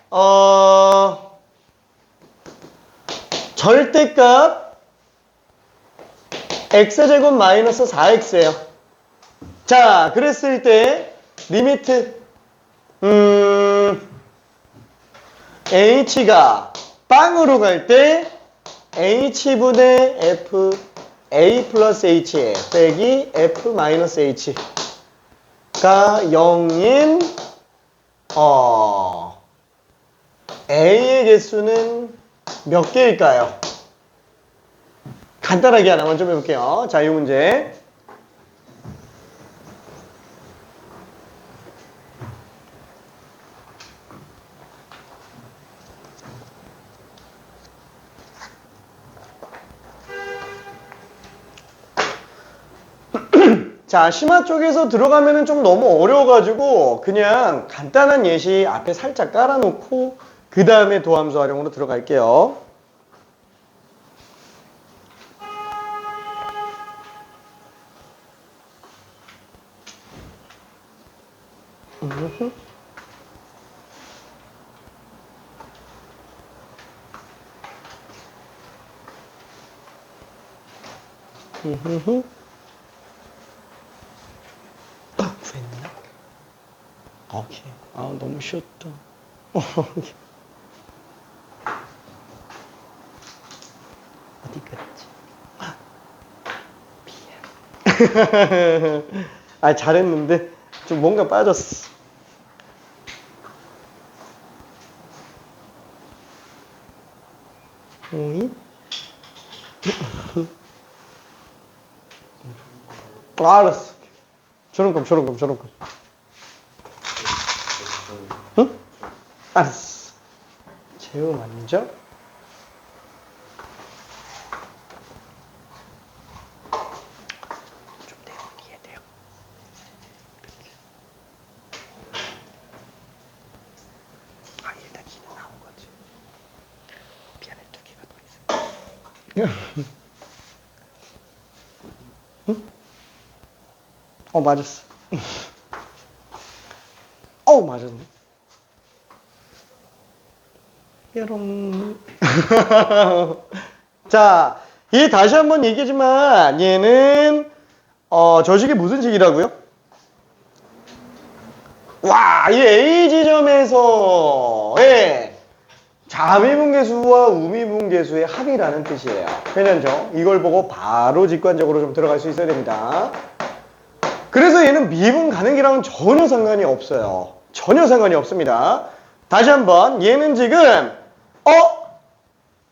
절대값 x제곱 마이너스 4x예요. 자, 그랬을 때 리미트 h가 빵으로 갈 때 h분의 f a 플러스 h 빼기 f 마이너스 h가 0인 a의 개수는 몇 개일까요? 간단하게 하나만 좀 해볼게요. 자, 이 문제. 자, 심화 쪽에서 들어가면은 좀 너무 어려워가지고 그냥 간단한 예시 앞에 살짝 깔아놓고 그 다음에 도함수 활용으로 들어갈게요. 구했나? 오케이. 아, 너무 쉬웠다. 어디 갔지? 미안. 아, 잘했는데 좀 뭔가 빠졌어. 오이? 알았어. 저런 거. 응? 알았어. 제우 먼저. 좀 이해돼요. 아, 일단 기는 나온 거지. 미안해, 2개가 더 있어. 응? 맞았어. 맞았네. 뾰롱. 자, 얘 다시 한번 얘기하지만 얘는 저 식이 무슨 식이라고요? 와, 이 A 지점에서의 자미분계수와 우미분계수의 합이라는 뜻이에요. 괜찮죠? 이걸 보고 바로 직관적으로 좀 들어갈 수 있어야 됩니다. 그래서 얘는 미분 가능이랑은 전혀 상관이 없어요. 전혀 상관이 없습니다. 다시 한번 얘는 지금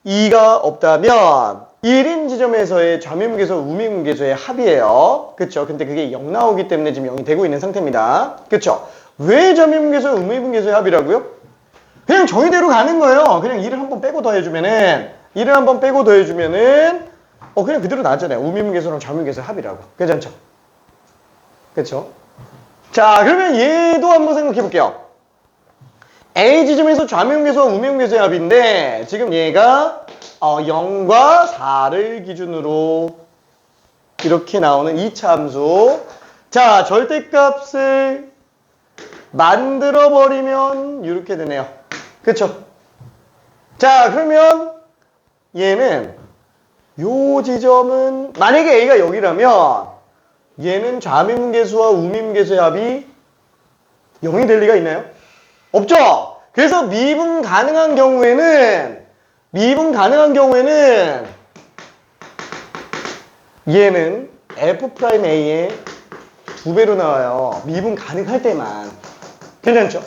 2가 없다면 1인 지점에서의 좌미분계수, 우미분계수의 합이에요. 그쵸? 근데 그게 0 나오기 때문에 지금 0이 되고 있는 상태입니다. 그쵸? 왜 좌미분계수, 우미분계수의 합이라고요? 그냥 정의대로 가는 거예요. 그냥 1을 한번 빼고 더해주면은 그냥 그대로 나왔잖아요. 우미분계수랑 좌미분계수의 합이라고. 괜찮죠? 그쵸? 자, 그러면 얘도 한번 생각해 볼게요. A 지점에서 좌미분계수와 우미분계수의 합인데 지금 얘가 0과 4를 기준으로 이렇게 나오는 2차 함수. 자, 절대값을 만들어버리면 이렇게 되네요. 그쵸? 자, 그러면 얘는 요 지점은 만약에 A가 여기라면 얘는 좌미분계수와 우미분계수의 합이 0이 될 리가 있나요? 없죠? 그래서 미분 가능한 경우에는 얘는 F'A의 2배로 나와요. 미분 가능할 때만. 괜찮죠?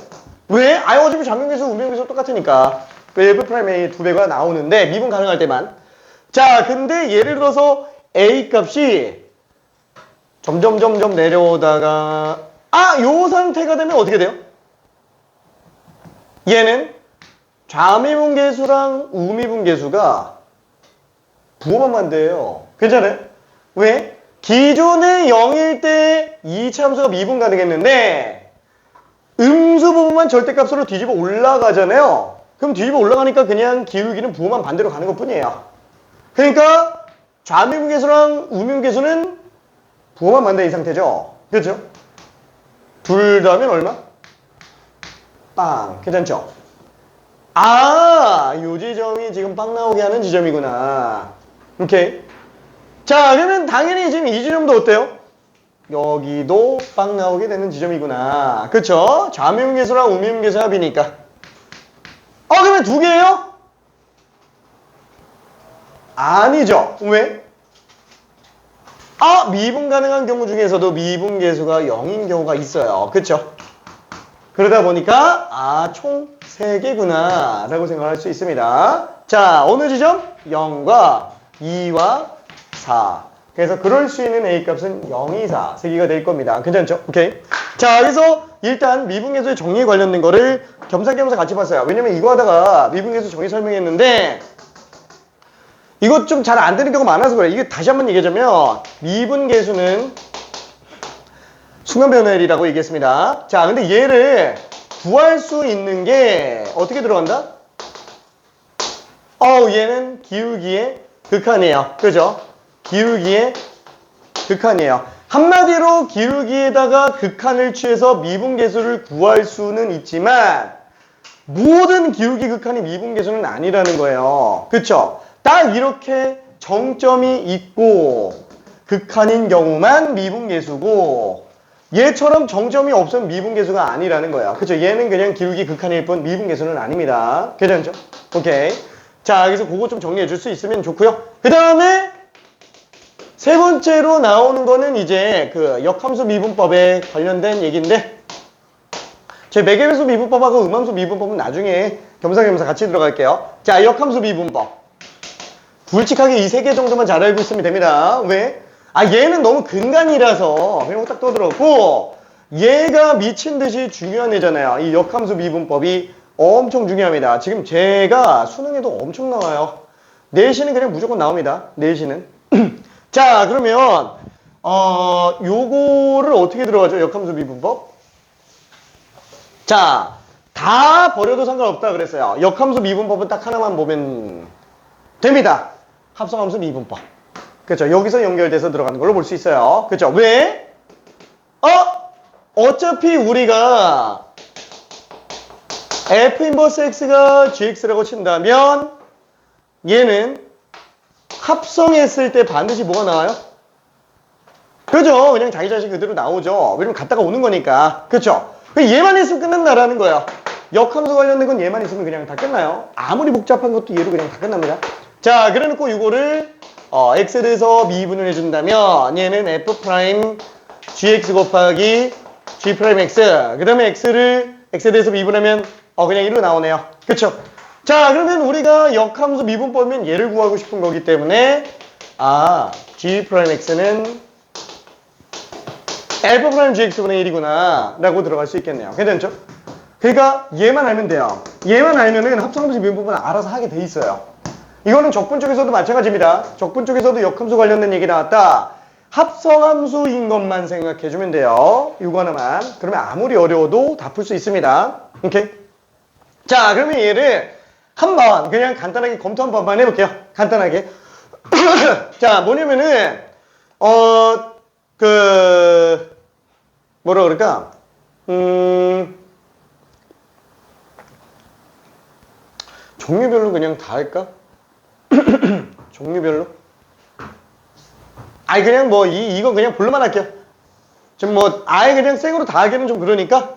왜? 어차피 좌미분계수, 우미분계수 똑같으니까. 그 F'A의 2배가 나오는데 미분 가능할 때만. 자, 근데 예를 들어서 A 값이 점점 내려오다가 요 상태가 되면 어떻게 돼요? 얘는 좌미분계수랑 우미분계수가 부호만 만돼요. 괜찮아요? 왜? 기존에 0일 때 이 참수가 미분 가능했는데 음수 부분만 절대값으로 뒤집어 올라가잖아요. 그럼 뒤집어 올라가니까 그냥 기울기는 부호만 반대로 가는 것뿐이에요. 그러니까 좌미분계수랑 우미분계수는 부호만 만든 이 상태죠. 그렇죠? 둘 다 하면 얼마? 빵. 괜찮죠? 요 지점이 지금 빵 나오게 하는 지점이구나. 오케이. 자, 그러면 당연히 지금 이 지점도 어때요? 여기도 빵 나오게 되는 지점이구나. 그쵸? 좌미분계수랑 우미분계수 합이니까. 그러면 2개예요? 아니죠. 왜? 미분 가능한 경우 중에서도 미분계수가 0인 경우가 있어요. 그쵸? 그러다 보니까 총 3개구나 라고 생각할 수 있습니다. 자, 어느 지점? 0과 2와 4. 그래서 그럴 수 있는 A값은 0, 2, 4 3개가 될 겁니다. 괜찮죠? 오케이. 자, 그래서 일단 미분계수의 정의에 관련된 거를 겸사겸사 같이 봤어요. 왜냐면 이거 하다가 미분계수 정의 설명했는데 이거 좀 잘 안 되는 경우가 많아서 그래. 이게 다시 한번 얘기하자면 미분계수는 순간 변화율이라고 얘기했습니다. 자, 근데 얘를 구할 수 있는 게 어떻게 들어간다? 얘는 기울기의 극한이에요. 그죠? 기울기의 극한이에요. 한마디로 기울기에다가 극한을 취해서 미분계수를 구할 수는 있지만 모든 기울기 극한이 미분계수는 아니라는 거예요. 그쵸? 딱 이렇게 정점이 있고 극한인 경우만 미분계수고 얘처럼 정점이 없으면 미분계수가 아니라는 거야. 그쵸? 얘는 그냥 기울기 극한일 뿐 미분계수는 아닙니다. 괜찮죠? 오케이. 자, 그래서 그거 좀 정리해 줄 수 있으면 좋고요. 그 다음에 세 번째로 나오는 거는 이제 그 역함수 미분법에 관련된 얘기인데 제 매개별수 미분법하고 음함수 미분법은 나중에 겸사겸사 같이 들어갈게요. 자, 역함수 미분법. 굵직하게 이 세 개 정도만 잘 알고 있으면 됩니다. 왜? 얘는 너무 근간이라서 그냥 딱 떠들었고 얘가 미친 듯이 중요한 애잖아요. 이 역함수 미분법이 엄청 중요합니다. 지금 제가 수능에도 엄청 나와요. 내신은 그냥 무조건 나옵니다. 내신은. 자, 그러면 요거를 어떻게 들어가죠? 역함수 미분법. 자, 다 버려도 상관없다 그랬어요. 역함수 미분법은 딱 하나만 보면 됩니다. 합성함수 미분법. 그렇죠. 여기서 연결돼서 들어가는 걸로 볼 수 있어요. 그렇죠. 왜? 어차피 우리가 f 인버스 x가 gx라고 친다면 얘는 합성했을 때 반드시 뭐가 나와요? 그죠? 그냥 자기 자신 그대로 나오죠. 왜냐면 갔다가 오는 거니까. 그쵸? 얘만 있으면 끝난다라는 거예요. 역함수 관련된 건 얘만 있으면 그냥 다 끝나요. 아무리 복잡한 것도 얘로 그냥 다 끝납니다. 자, 그래 놓고 이거를 x에 대해서 미분을 해준다면 얘는 f 프라임 gx 곱하기 g 프라임 x 그 다음에 x에 대해서 미분하면 그냥 1로 나오네요. 그쵸? 자, 그러면 우리가 역함수 미분법이면 얘를 구하고 싶은 거기 때문에 g 프라임 x는 f 프라임 gx분의 1이구나 라고 들어갈 수 있겠네요. 괜찮죠? 그러니까 얘만 알면 돼요. 얘만 알면은 합성함수 미분법은 알아서 하게 돼 있어요. 이거는 적분 쪽에서도 마찬가지입니다. 적분 쪽에서도 역함수 관련된 얘기 나왔다. 합성함수인 것만 생각해주면 돼요. 이거 하나만. 그러면 아무리 어려워도 다 풀 수 있습니다. 오케이? 자, 그러면 얘를 한번 그냥 간단하게 검토 한 번만 해볼게요. 간단하게. 자, 뭐냐면은 뭐라 그럴까? 종류별로 그냥 다 할까? 종류별로? 그냥 뭐 이거 그냥 볼로만 할게요. 좀 뭐 아예 그냥 생으로 다 하기는 좀 그러니까.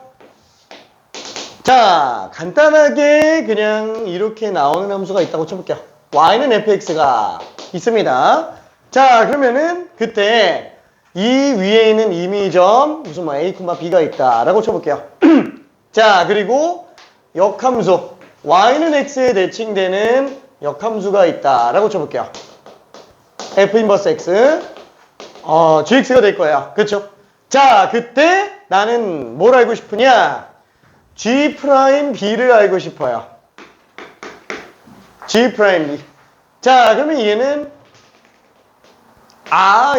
자, 간단하게 그냥 이렇게 나오는 함수가 있다고 쳐볼게요. y는 fx가 있습니다. 자, 그러면은 그때 이 위에 있는 임의점 무슨 뭐 a, b가 있다라고 쳐볼게요. 자, 그리고 역함수 y는 x에 대칭되는 역함수가 있다라고 쳐볼게요. f 인버스 x gx가 될 거예요. 그렇죠? 자, 그때 나는 뭘 알고 싶으냐? g 프라임 b를 알고 싶어요. g 프라임 b. 자, 그러면 얘는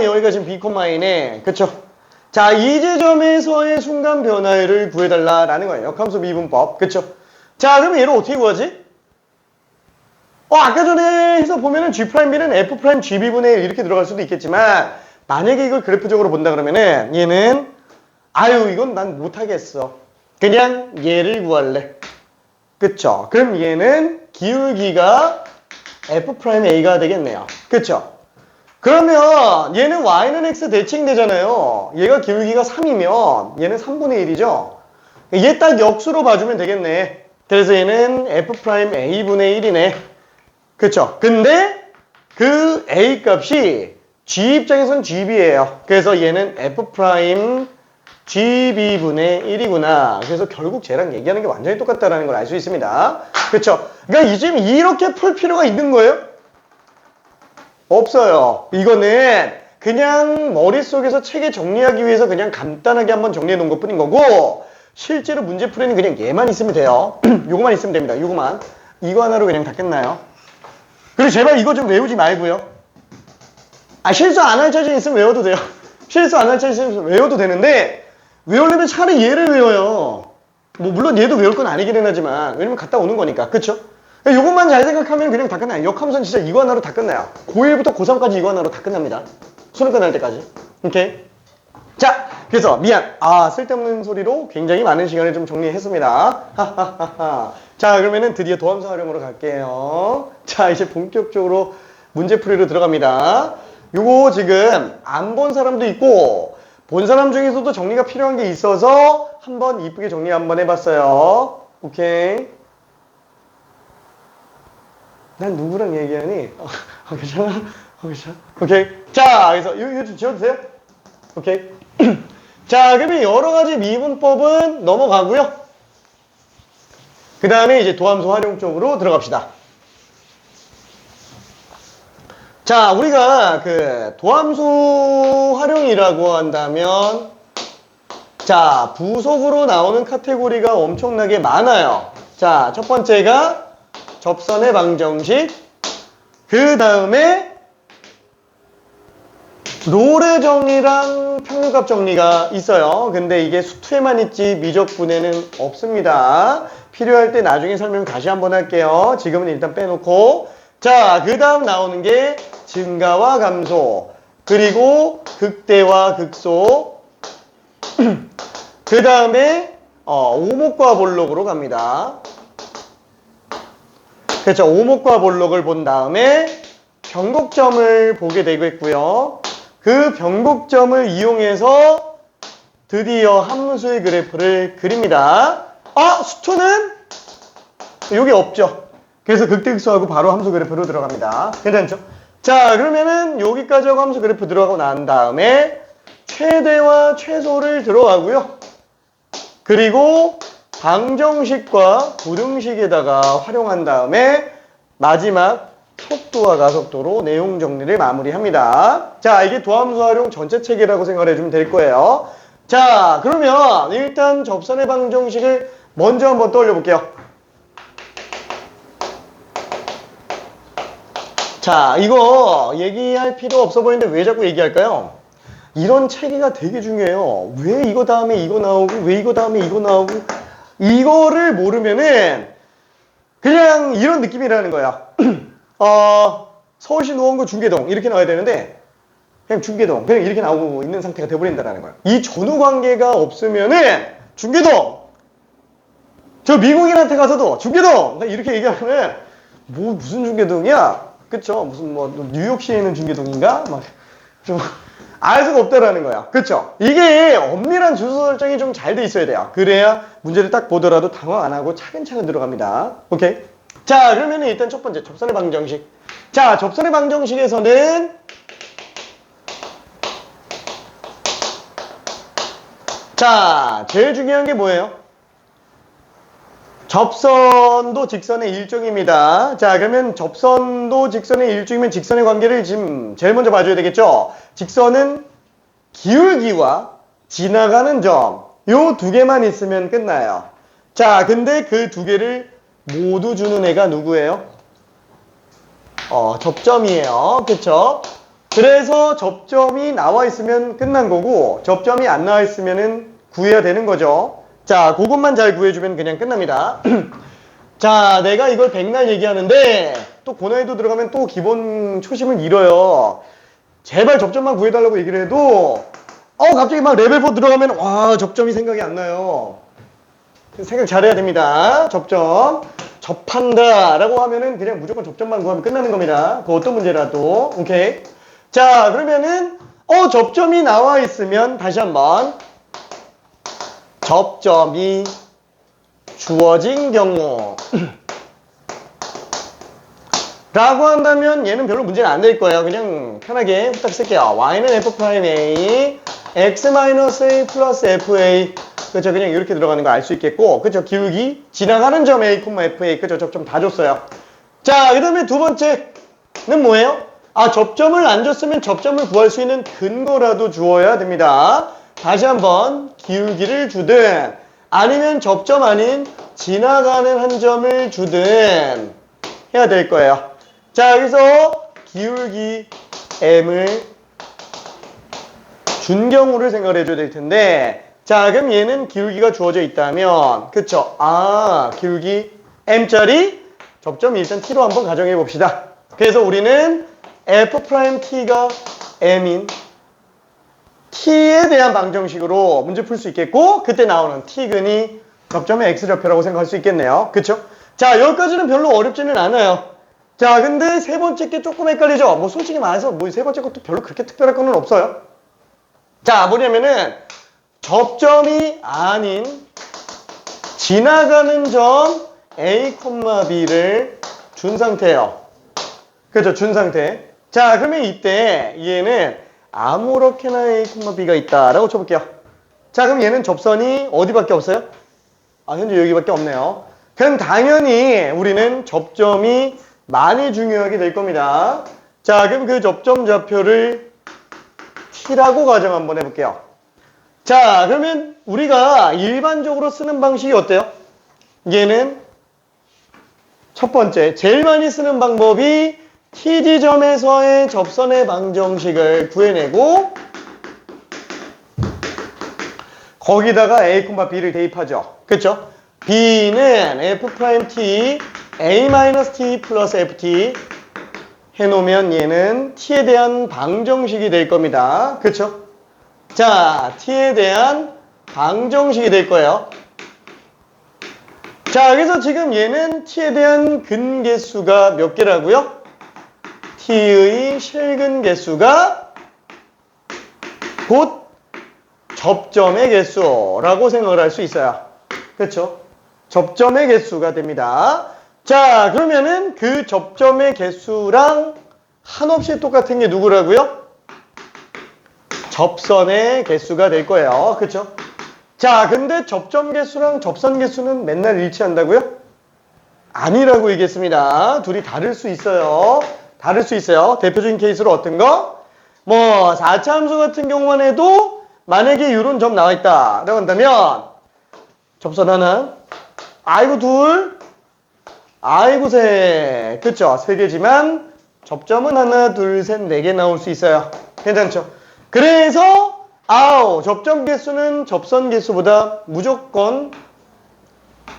여기가 지금 b, 이네. 그쵸? 자, 이 지점에서의 순간 변화율을 구해달라라는 거예요. 역함수 미분법. 그쵸? 자, 그러면 얘를 어떻게 구하지? 아까 전에 해서 보면은 g 프라임 b는 f 프라임 gb분의 1 이렇게 들어갈 수도 있겠지만 만약에 이걸 그래프적으로 본다 그러면은 얘는 이건 난 못하겠어. 그냥 얘를 구할래. 그쵸? 그럼 얘는 기울기가 f'a가 되겠네요. 그쵸? 그러면 얘는 y는 x 대칭되잖아요. 얘가 기울기가 3이면 얘는 3분의 1이죠. 얘 딱 역수로 봐주면 되겠네. 그래서 얘는 f'a분의 1이네. 그쵸? 근데 그 a 값이 g 입장에선 gb예요. 그래서 얘는 f' gb분의 1이구나. 그래서 결국 쟤랑 얘기하는 게 완전히 똑같다는 걸 알 수 있습니다. 그쵸? 그러니까 지금 이렇게 풀 필요가 있는 거예요? 없어요. 이거는 그냥 머릿속에서 책에 정리하기 위해서 그냥 간단하게 한번 정리해 놓은 것 뿐인 거고 실제로 문제 풀이는 그냥 얘만 있으면 돼요. 요거만 있으면 됩니다. 요거만. 이거 하나로 그냥 다 끝나요. 그리고 제발 이거 좀 외우지 말고요. 실수 안 할 자신 있으면 외워도 돼요. 실수 안 할 자신 있으면 외워도 되는데 외우려면 차라리 얘를 외워요. 뭐 물론 얘도 외울 건 아니기는 하지만 왜냐면 갔다 오는 거니까. 그쵸? 요것만 잘 생각하면 그냥 다 끝나요. 역함수는 진짜 이거 하나로 다 끝나요. 고1부터 고3까지 이거 하나로 다 끝납니다. 수능 끝날 때까지. 오케이? 자, 그래서 미안. 쓸데없는 소리로 굉장히 많은 시간을 좀 정리했습니다. 하하하하. 자, 그러면은 드디어 도함수 활용으로 갈게요. 자, 이제 본격적으로 문제풀이로 들어갑니다. 요거 지금 안 본 사람도 있고 본 사람 중에서도 정리가 필요한 게 있어서 한번 이쁘게 정리 한번 해봤어요. 오케이. 난 누구랑 얘기하니? 괜찮아? 괜찮아? 오케이. 자, 그래서 이거 좀 지워주세요. 오케이. 자, 그러면 여러 가지 미분법은 넘어가고요. 그 다음에 이제 도함수 활용 쪽으로 들어갑시다. 자, 우리가 그 도함수 활용이라고 한다면 자, 부속으로 나오는 카테고리가 엄청나게 많아요. 자, 첫 번째가 접선의 방정식, 그 다음에 롤의 정리랑 평균값 정리가 있어요. 근데 이게 수투에만 있지 미적분에는 없습니다. 필요할 때 나중에 설명 다시 한번 할게요. 지금은 일단 빼놓고. 자, 그 다음 나오는 게 증가와 감소, 그리고 극대와 극소, 그 다음에 오목과 볼록으로 갑니다. 그렇죠. 오목과 볼록을 본 다음에 변곡점을 보게 되겠고요. 그 변곡점을 이용해서 드디어 함수의 그래프를 그립니다. 수투는 여기 없죠. 그래서 극대극소하고 바로 함수 그래프로 들어갑니다. 괜찮죠? 자, 그러면은 여기까지 하고 함수 그래프 들어가고 난 다음에 최대와 최소를 들어가고요. 그리고 방정식과 부등식에다가 활용한 다음에 마지막 속도와 가속도로 내용 정리를 마무리합니다. 자, 이게 도함수 활용 전체 체계라고 생각해 주면 될 거예요. 자, 그러면 일단 접선의 방정식을 먼저 한번 떠올려 볼게요. 자, 이거 얘기할 필요 없어 보이는데 왜 자꾸 얘기할까요? 이런 체계가 되게 중요해요. 왜 이거 다음에 이거 나오고 왜 이거 다음에 이거 나오고 이거를 모르면은 그냥 이런 느낌이라는 거야. 서울시 노원구 중계동 이렇게 나와야 되는데 그냥 중계동 그냥 이렇게 나오고 있는 상태가 돼버린다는 거야. 이 전후 관계가 없으면은 중계동, 저 미국인한테 가서도 중계동 이렇게 얘기하면은 뭐 무슨 중계동이야? 그쵸? 무슨 뭐 뉴욕시에 있는 중계동인가? 막 좀 알 수가 없다라는 거야. 그쵸? 이게 엄밀한 주소 설정이 좀 잘 돼 있어야 돼요. 그래야 문제를 딱 보더라도 당황 안 하고 차근차근 들어갑니다. 오케이? 자, 그러면 일단 첫 번째 접선의 방정식. 자, 접선의 방정식에서는 자, 제일 중요한 게 뭐예요? 접선도 직선의 일종입니다. 자, 그러면 접선도 직선의 일종이면 직선의 관계를 지금 제일 먼저 봐줘야 되겠죠? 직선은 기울기와 지나가는 점, 요 두 개만 있으면 끝나요. 자, 근데 그 두 개를 모두 주는 애가 누구예요? 접점이에요. 그쵸? 그래서 접점이 나와 있으면 끝난 거고, 접점이 안 나와 있으면은 구해야 되는 거죠. 자, 그것만 잘 구해주면 그냥 끝납니다. 자, 내가 이걸 백날 얘기하는데 또 고난이도 들어가면 또 기본 초심을 잃어요. 제발 접점만 구해달라고 얘기를 해도 갑자기 막 레벨 4 들어가면 와, 접점이 생각이 안 나요. 생각 잘해야 됩니다. 접점 접한다 라고 하면은 그냥 무조건 접점만 구하면 끝나는 겁니다. 그 어떤 문제라도. 오케이. 자, 그러면은 접점이 나와 있으면 다시 한번 접점이 주어진 경우 라고 한다면 얘는 별로 문제는 안 될 거예요. 그냥 편하게 후딱 쓸게요. y는 f'A x-a 플러스 fa. 그렇죠. 그냥 이렇게 들어가는 거 알 수 있겠고, 그렇죠. 기울기 지나가는 점 a, fa. 그렇죠. 접점 다 줬어요. 자, 그 다음에 두 번째는 뭐예요? 접점을 안 줬으면 접점을 구할 수 있는 근거라도 주어야 됩니다. 다시 한번 기울기를 주든 아니면 접점 아닌 지나가는 한 점을 주든 해야 될 거예요. 자, 여기서 기울기 m을 준 경우를 생각을 해줘야 될 텐데, 자, 그럼 얘는 기울기가 주어져 있다면, 그쵸? 아, 기울기 m짜리 접점이 일단 t로 한번 가정해 봅시다. 그래서 우리는 f't가 m인 t에 대한 방정식으로 문제 풀 수 있겠고, 그때 나오는 t근이 접점의 x좌표라고 생각할 수 있겠네요. 그쵸? 자, 여기까지는 별로 어렵지는 않아요. 자, 근데 세 번째 게 조금 헷갈리죠? 뭐 솔직히 말해서 뭐 세 번째 것도 별로 그렇게 특별할 거는 없어요. 자, 뭐냐면은 접점이 아닌 지나가는 점 A, B를 준 상태예요. 그죠? 준 상태. 자, 그러면 이때 얘는 아무렇게나 A, B가 있다라고 쳐볼게요. 자, 그럼 얘는 접선이 어디밖에 없어요? 아, 현재 여기밖에 없네요. 그럼 당연히 우리는 접점이 많이 중요하게 될 겁니다. 자, 그럼 그 접점 좌표를 T라고 가정 한번 해볼게요. 자, 그러면 우리가 일반적으로 쓰는 방식이 어때요? 얘는 첫 번째, 제일 많이 쓰는 방법이 T 지점에서의 접선의 방정식을 구해내고 거기다가 A, B를 대입하죠. 그쵸? B는 F'T, A-T 플러스 FT 해놓으면 얘는 T에 대한 방정식이 될 겁니다. 그쵸? 자, T에 대한 방정식이 될 거예요. 자, 그래서 지금 얘는 T에 대한 근개수가 몇 개라고요? T의 실근개수가 곧 접점의 개수라고 생각을 할 수 있어요. 그렇죠? 접점의 개수가 됩니다. 자, 그러면은 그 접점의 개수랑 한없이 똑같은 게 누구라고요? 접선의 개수가 될 거예요. 그렇죠? 자, 근데 접점 개수랑 접선 개수는 맨날 일치한다고요? 아니라고 얘기했습니다. 둘이 다를 수 있어요. 다를 수 있어요. 대표적인 케이스로 어떤 거? 뭐 4차 함수 같은 경우만 해도 만약에 이런 점 나와 있다 라고 한다면 접선 하나, 아이고 둘, 아이고 셋. 그쵸? 세 개지만 접점은 하나, 둘, 셋, 네 개 나올 수 있어요. 괜찮죠? 그래서 접점 개수는 접선 개수보다 무조건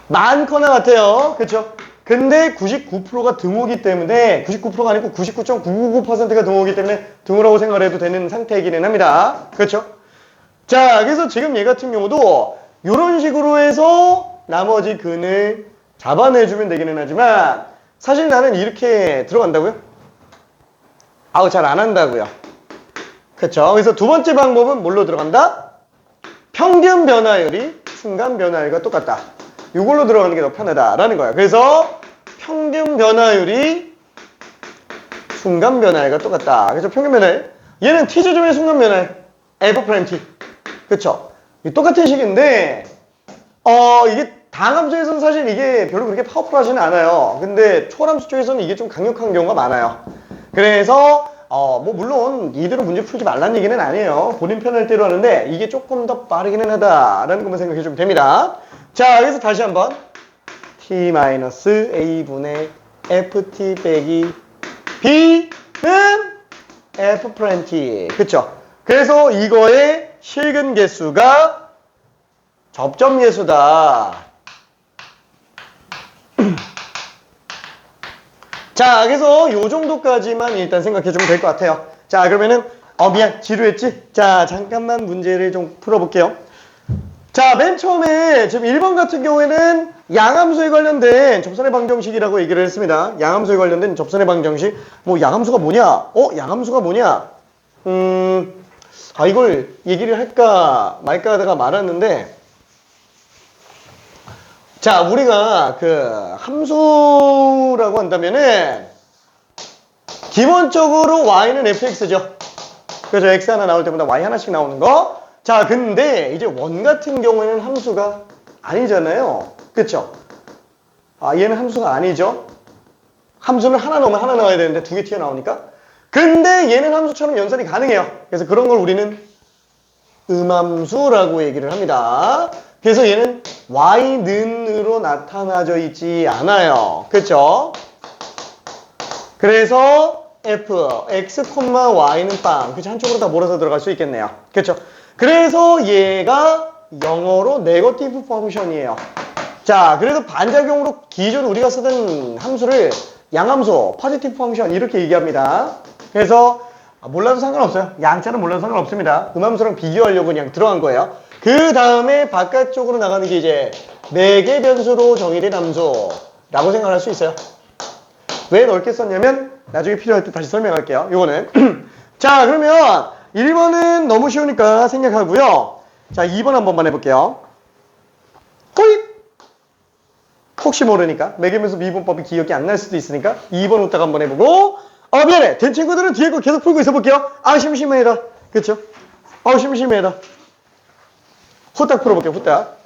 많거나 같아요. 그쵸? 근데 99%가 등호기 때문에 99%가 아니고 99.999%가 등호기 때문에 등호라고 생각을 해도 되는 상태이기는 합니다. 그렇죠? 자, 그래서 지금 얘 같은 경우도 이런 식으로 해서 나머지 근을 잡아내주면 되기는 하지만 사실 나는 이렇게 들어간다고요? 잘 안 한다고요. 그렇죠? 그래서 두 번째 방법은 뭘로 들어간다? 평균 변화율이 순간 변화율과 똑같다. 이걸로 들어가는 게 더 편하다라는 거예요. 그래서 평균 변화율이 순간 변화율과 똑같다. 그래서 평균 변화율. 얘는 T 지점의 순간 변화율. F'T. 그쵸? 똑같은 식인데, 이게 다항함수에서는 사실 이게 별로 그렇게 파워풀하지는 않아요. 근데 초함수 쪽에서는 이게 좀 강력한 경우가 많아요. 그래서, 뭐, 물론, 이대로 문제 풀지 말라는 얘기는 아니에요. 본인 편할 대로 하는데, 이게 조금 더 빠르기는 하다라는 것만 생각해 주면 됩니다. 자, 그래서 다시 한번 T-A분의 FT 빼기 B는 F'T. 그쵸? 그래서 이거의 실근 개수가 접점 개수다. 자, 그래서 요 정도까지만 일단 생각해 주면 될 것 같아요. 자, 그러면은 미안, 지루했지? 자, 잠깐만 문제를 좀 풀어볼게요. 자, 맨 처음에 지금 1번 같은 경우에는 양함수에 관련된 접선의 방정식이라고 얘기를 했습니다. 양함수에 관련된 접선의 방정식. 뭐 양함수가 뭐냐? 양함수가 뭐냐? 이걸 얘기를 할까 말까 하다가 말았는데, 자, 우리가 그 함수라고 한다면은 기본적으로 y는 fx죠. 그래서 x 하나 나올 때마다 y 하나씩 나오는 거. 자, 근데 이제 원 같은 경우에는 함수가 아니잖아요. 그쵸? 얘는 함수가 아니죠. 함수는 하나 넣으면 하나 넣어야 되는데 두 개 튀어나오니까. 근데 얘는 함수처럼 연산이 가능해요. 그래서 그런 걸 우리는 음함수라고 얘기를 합니다. 그래서 얘는 y는으로 나타나져 있지 않아요. 그쵸? 그래서 f, x, y는 빵. 그쵸? 한쪽으로 다 몰아서 들어갈 수 있겠네요. 그쵸? 그래서 얘가 영어로 네거티브 펑션이에요. 자, 그래서 반작용으로 기존 우리가 쓰던 함수를 양함수, 포지티브 펑션 이렇게 얘기합니다. 그래서 몰라도 상관없어요. 양자는 몰라도 상관없습니다. 음함수랑 비교하려고 그냥 들어간 거예요. 그 다음에 바깥쪽으로 나가는 게 이제 매개 변수로 정의된 함수라고 생각할 수 있어요. 왜 넓게 썼냐면 나중에 필요할 때 다시 설명할게요. 요거는 자, 그러면 1번은 너무 쉬우니까 생략하고요. 자, 2번 한 번만 해볼게요. 호잇! 혹시 모르니까 매개변수 미분법이 기억이 안 날 수도 있으니까 2번 후딱 한번 해보고 미안해. 된 친구들은 뒤에 거 계속 풀고 있어 볼게요. 심심해다. 그쵸? 심심해다. 후딱 풀어볼게요. 후딱.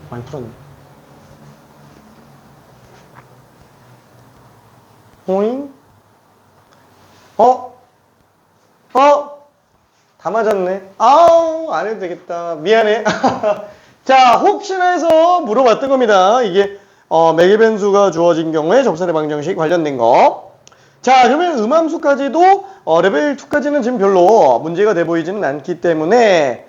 많이 풀었네. 호잉? 다 맞았네. 안 해도 되겠다. 미안해. 자, 혹시나 해서 물어봤던 겁니다. 이게, 매개변수가 주어진 경우에 접선의 방정식 관련된 거. 자, 그러면 음함수까지도, 레벨 2까지는 지금 별로 문제가 돼 보이지는 않기 때문에,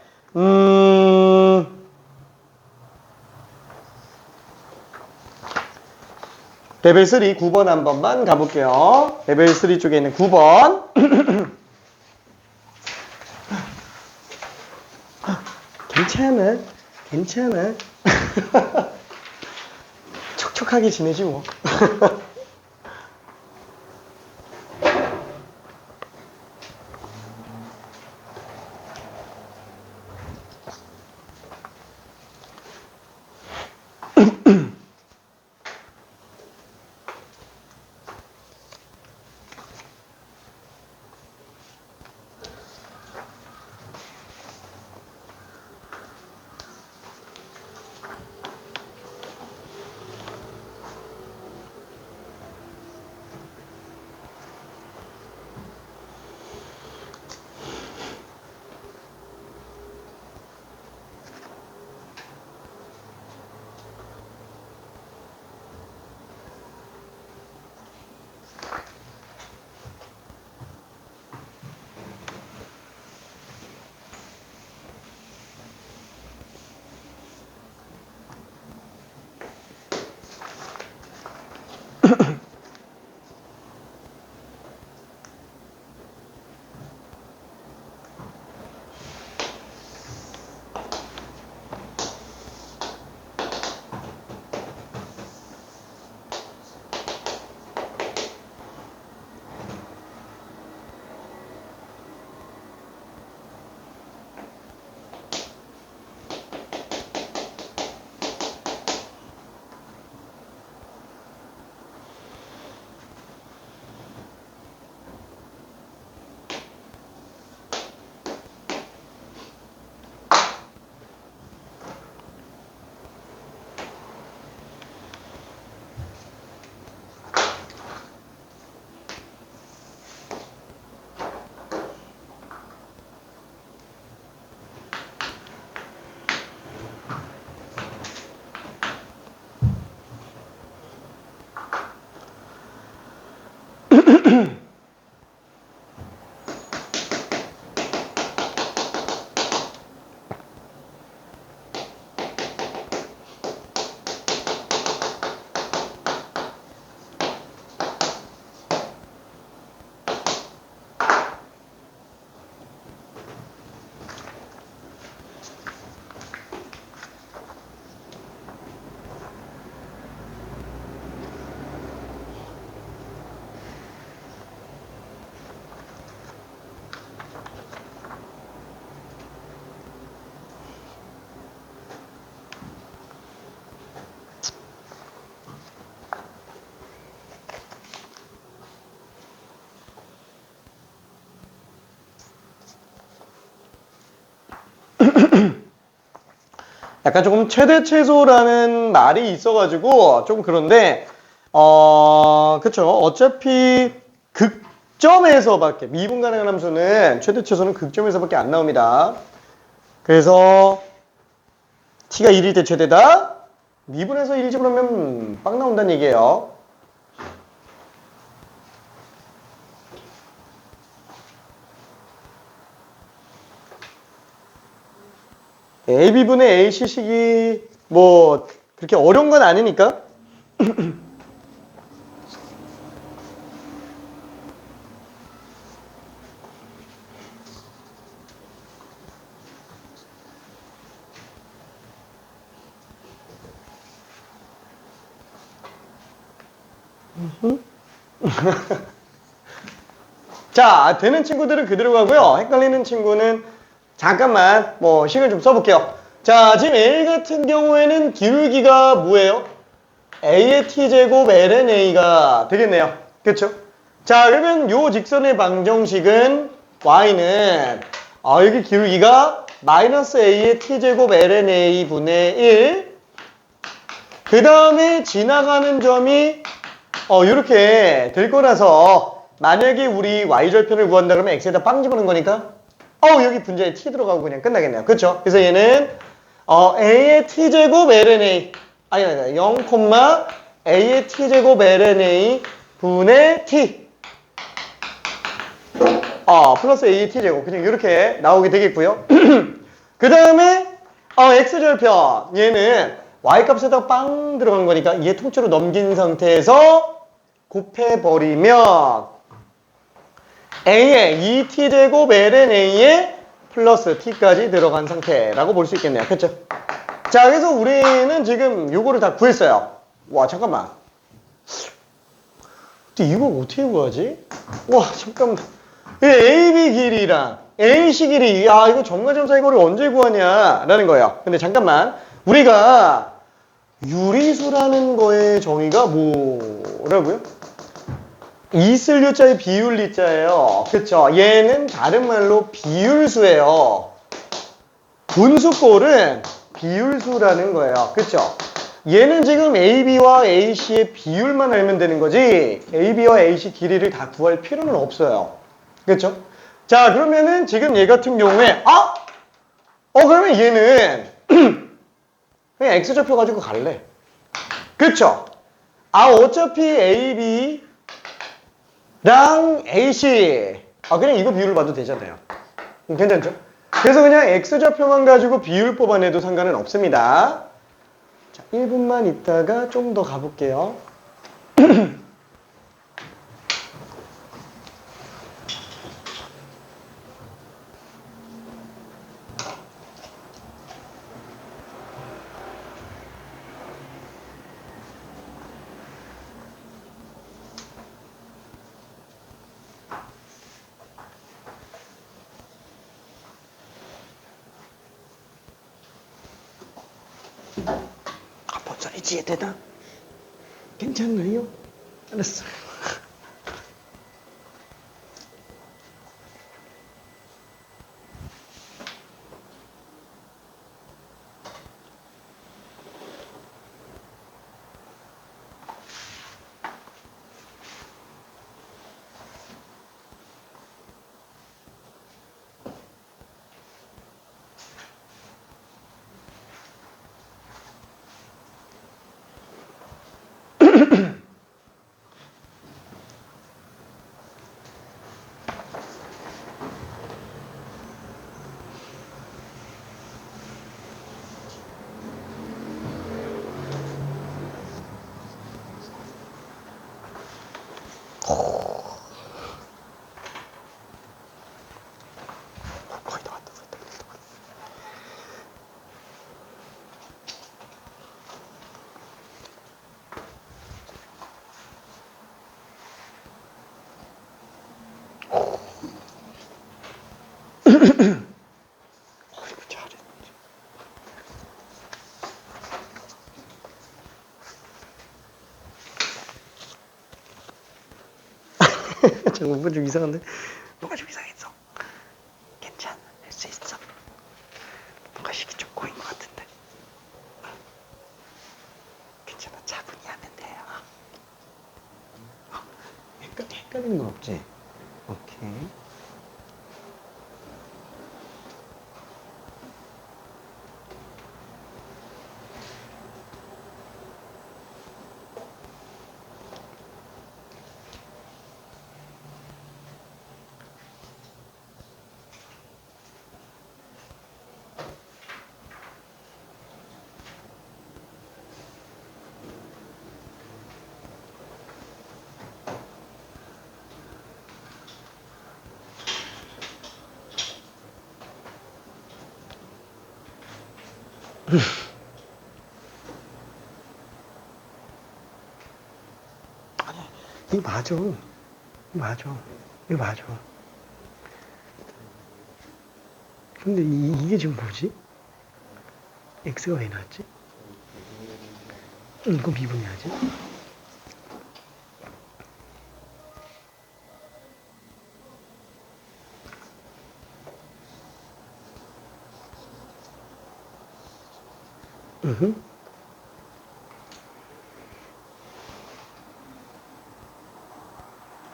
레벨 3 9번 한 번만 가볼게요. 레벨 3 쪽에 있는 9번. 괜찮아. 괜찮아. 촉촉하게 지내지 뭐. 약간 조금 최대 최소라는 말이 있어가지고 좀 그런데 그쵸. 어차피 극점에서밖에 미분 가능한 함수는 최대 최소는 극점에서밖에 안 나옵니다. 그래서 t가 1일 때 최대다. 미분에서 1이지 그러면 빵 나온다는 얘기예요. AB분의 AC식이 뭐 그렇게 어려운 건 아니니까. 자, 되는 친구들은 그대로 가고요. 헷갈리는 친구는 잠깐만 뭐 식을 좀 써볼게요. 자, 지금 L 같은 경우에는 기울기가 뭐예요? A의 t제곱 ln A가 되겠네요. 그쵸? 자, 그러면 요 직선의 방정식은 y는 여기 기울기가 마이너스 A의 t제곱 ln A 분의 1. 그 다음에 지나가는 점이 요렇게 될 거라서 만약에 우리 y절편을 구한다 그러면 x에다 빵 집어넣는 거니까 여기 분자에 t 들어가고 그냥 끝나겠네요. 그쵸? 그래서 얘는 a의 t제곱 ln A 아니 0, a의 t제곱 ln A 분의 t 플러스 a의 t제곱 그냥 이렇게 나오게 되겠고요. 그 다음에 x절편 얘는 y값에다 빵 들어간 거니까 얘 통째로 넘긴 상태에서 곱해버리면 a의 2t제곱 ln a에 플러스 t까지 들어간 상태라고 볼 수 있겠네요. 그쵸? 자, 그래서 우리는 지금 요거를 다 구했어요. 와, 잠깐만. 근데 이거 어떻게 구하지? 와, 잠깐만. AB 길이랑 AC 길이, 야, 이거 점과 사이 거리 언제 구하냐? 라는 거예요. 근데 잠깐만. 우리가 유리수라는 거의 정의가 뭐라고요? 있을 유자의 비율 리자예요. 그쵸? 얘는 다른 말로 비율수예요. 분수꼴은 비율수라는 거예요. 그쵸? 얘는 지금 AB와 AC의 비율만 알면 되는 거지 AB와 AC 길이를 다 구할 필요는 없어요. 그쵸? 자, 그러면은 지금 얘 같은 경우에 그러면 얘는 그냥 X좌표 가지고 갈래. 그쵸? 어차피 AB 랑 AC 그냥 이거 비율을 봐도 되잖아요. 괜찮죠? 그래서 그냥 X좌표만 가지고 비율 뽑아내도 상관은 없습니다. 자, 1분만 있다가 좀 더 가볼게요. 벌써 이해되나? 괜찮나요? 알았어. 어이구, 잘했네. 잠깐 뭔가 좀 이상한데? 뭔가 좀 이상했어. 괜찮아. 할 수 있어. 뭔가 식이 좀 꼬인 것 같은데. 괜찮아. 차분히 하면 돼요. 헷갈리는 건 없지? 오케이. 아니, 이거 맞아. 이거 맞아. 이거 맞아. 근데 이게 지금 뭐지? X가 왜 나왔지? 이거 미분해야지.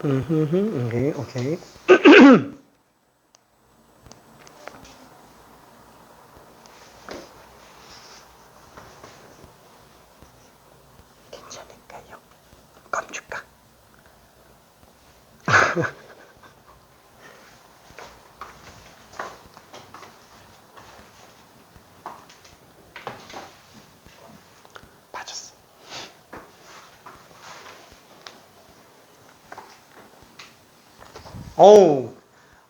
오케이, 오케이. 괜찮을까요? 깜줄까? 맞았어. 어우,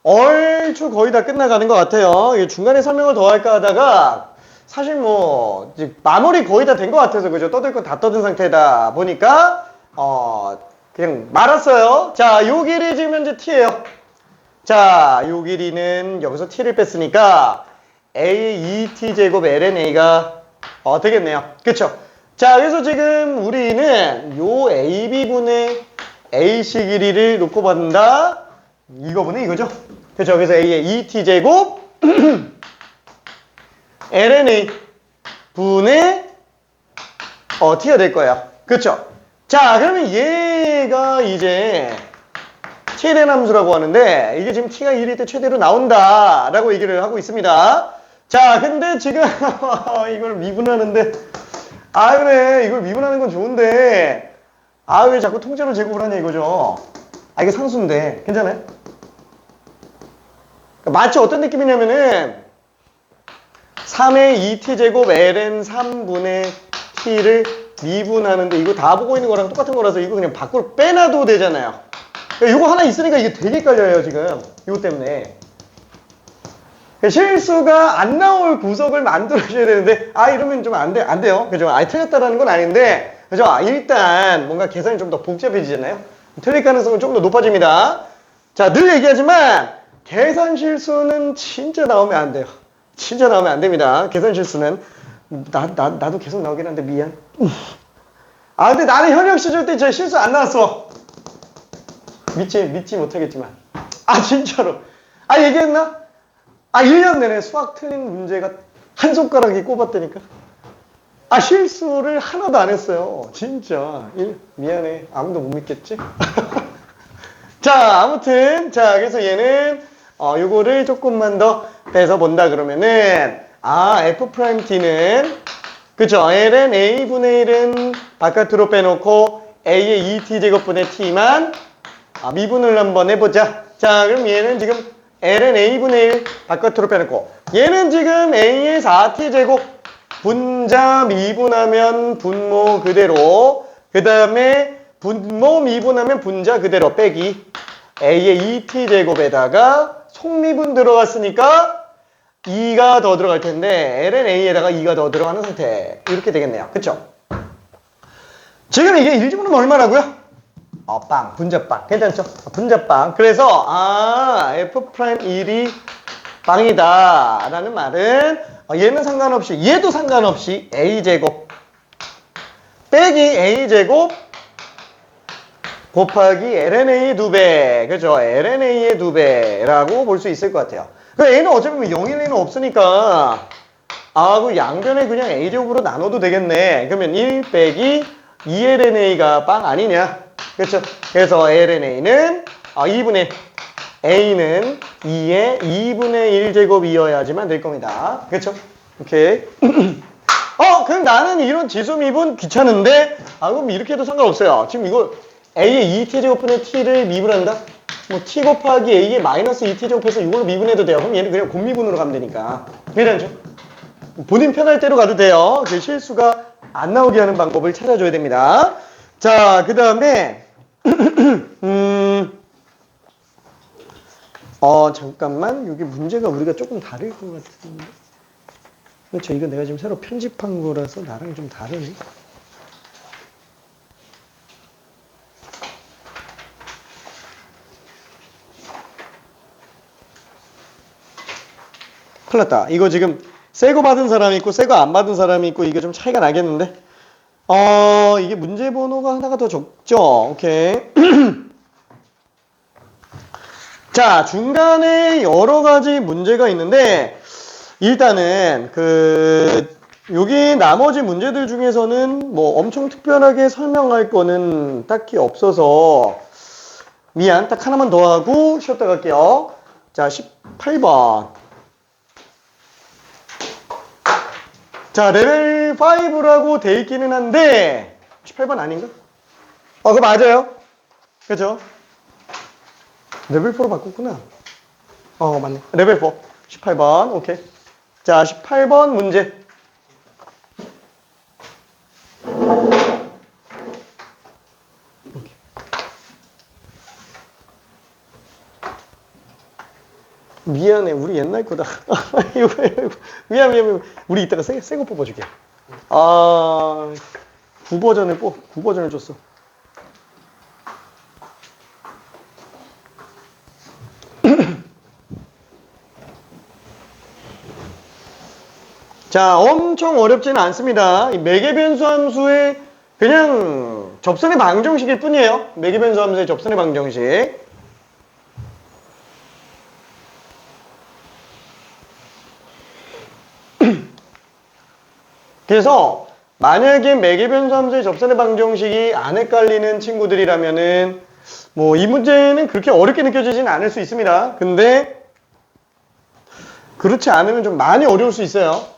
얼추 거의 다 끝나가는 것 같아요. 이게 중간에 설명을 더 할까 하다가 사실 뭐 이제 마무리 거의 다 된 것 같아서 그죠? 떠들 거 다 떠든 상태다 보니까 그냥 말았어요. 자, 요 길이 지금 현재 t예요. 자, 요 길이는 여기서 t를 뺐으니까 a 2t 제곱 ln a가 되겠네요. 그쵸? 자, 그래서 지금 우리는 요 ab분의 ac 길이를 놓고 받는다. 이거분의 이거죠? 그쵸? 그래서 a의 2t 제곱 ln a 분의 t가 될 거예요. 그쵸? 자, 그러면 얘가 이제 최대한 함수라고 하는데 이게 지금 t가 1일 때 최대로 나온다 라고 얘기를 하고 있습니다. 자, 근데 지금 이걸 미분하는데 그래, 이걸 미분하는 건 좋은데 왜 자꾸 통째로 제곱을 하냐 이거죠. 이게 상수인데 괜찮아요? 그러니까 마치 어떤 느낌이냐면은 3의 2t 제곱 ln 3분의 t를 미분하는데 이거 다 보고 있는 거랑 똑같은 거라서 이거 그냥 밖으로 빼놔도 되잖아요. 이거 하나 있으니까 이게 되게 헷갈려요 지금. 이거 때문에 실수가 안 나올 구석을 만들어줘야 되는데 이러면 좀 안 돼요. 그죠? 틀렸다라는 건 아닌데 그죠? 일단 뭔가 계산이 좀 더 복잡해지잖아요. 틀릴 가능성은 좀 더 높아집니다. 자, 늘 얘기하지만 계산 실수는 진짜 나오면 안 돼요. 진짜 나오면 안 됩니다. 계산 실수는 나도 계속 나오긴 한데 미안. 근데 나는 현역 시절 때 제 실수 안 나왔어. 믿지 못하겠지만 진짜로 얘기했나? 1년 내내 수학 틀린 문제가 한 손가락이 꼽았다니까. 실수를 하나도 안 했어요 진짜. 미안해, 아무도 못 믿겠지? 자, 아무튼 그래서 얘는 요거를 조금만 더 빼서 본다 그러면은 f't는 그쵸, ln a분의 1은 바깥으로 빼놓고 a의 2t 제곱분의 t만 미분을 한번 해보자. 자, 그럼 얘는 지금 ln a분의 1 바깥으로 빼놓고 얘는 지금 a의 4t 제곱 분자 미분하면 분모 그대로 그 다음에 분모 미분하면 분자 그대로 빼기 a의 2t 제곱에다가 속미분 들어갔으니까 2가 더 들어갈 텐데 ln a에다가 2가 더 들어가는 상태 이렇게 되겠네요. 그쵸? 지금 이게 1지분은 얼마라고요? 분자빵. 괜찮죠? 분자빵. 그래서, F'1이 빵이다 라는 말은 얘는 상관없이 얘도 상관없이 a제곱 빼기 a제곱 곱하기 lnA 2배 그죠? lnA의 2배라고 볼 수 있을 것 같아요. 그 a는 어차피 0일 A는 없으니까 그 양변에 그냥 a제곱으로 나눠도 되겠네. 그러면 1 빼기 2lnA가 빵 아니냐? 그렇죠? 그래서 lnA는 2분의 a는 2의 2분의 1제곱이어야지만 될 겁니다. 그렇죠? 오케이. 그럼 나는 이런 지수 미분 귀찮은데 그럼 이렇게 해도 상관없어요. 지금 이거 a의 2t제곱분의 t를 미분한다? 뭐 t 곱하기 a의 마이너스 2t제곱해서 이걸로 미분해도 돼요. 그럼 얘는 그냥 곱미분으로 가면 되니까. 괜찮죠? 본인 편할 대로 가도 돼요. 그 실수가 안 나오게 하는 방법을 찾아줘야 됩니다. 자, 그 다음에 잠깐만. 여기 문제가 우리가 조금 다를 것 같은데. 그렇죠. 이거 내가 지금 새로 편집한 거라서 나랑 좀 다르네. 큰일 났다. 이거 지금 새 거 받은 사람이 있고 새 거 안 받은 사람이 있고 이게 좀 차이가 나겠는데? 이게 문제 번호가 하나가 더 적죠? 오케이. 자, 중간에 여러 가지 문제가 있는데 일단은 여기 나머지 문제들 중에서는 뭐 엄청 특별하게 설명할 거는 딱히 없어서 미안. 딱 하나만 더 하고 쉬었다 갈게요. 자, 18번. 자, 레벨 5라고 돼 있기는 한데 18번 아닌가? 그거 맞아요. 그죠? 레벨 4로 바꿨구나. 맞네. 레벨 4. 18번. 오케이. 자, 18번 문제. 미안해. 우리 옛날 거다. 이거. 미안. 우리 이따가 새 거 뽑아줄게. 9버전을 줬어. 자, 엄청 어렵지는 않습니다. 이 매개변수 함수의 그냥 접선의 방정식일 뿐이에요. 매개변수 함수의 접선의 방정식. 그래서 만약에 매개변수 함수의 접선의 방정식이 안 헷갈리는 친구들이라면은 뭐 이 문제는 그렇게 어렵게 느껴지진 않을 수 있습니다. 근데 그렇지 않으면 좀 많이 어려울 수 있어요.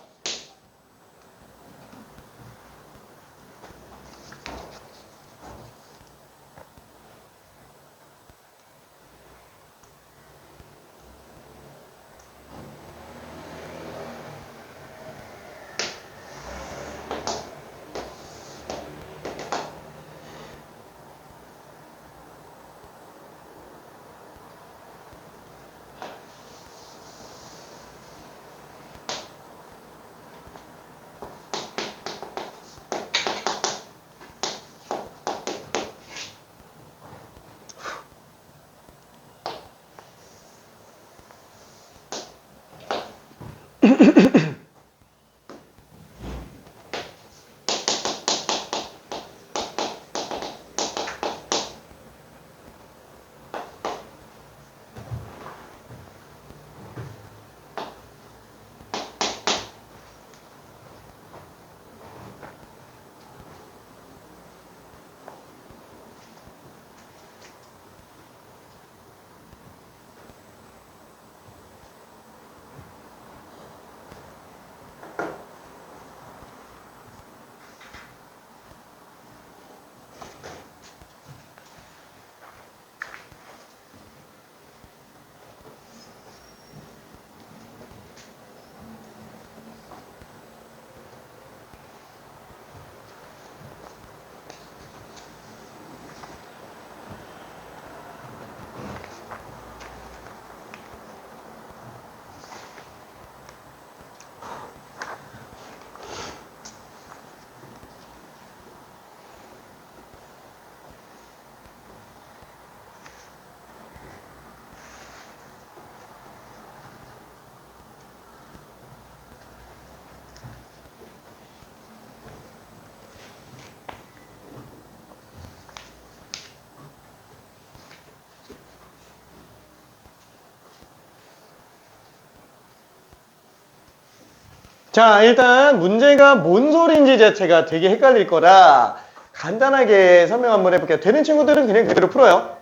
자, 일단 문제가 뭔 소리인지 자체가 되게 헷갈릴 거라 간단하게 설명 한번 해볼게요. 되는 친구들은 그냥 그대로 풀어요.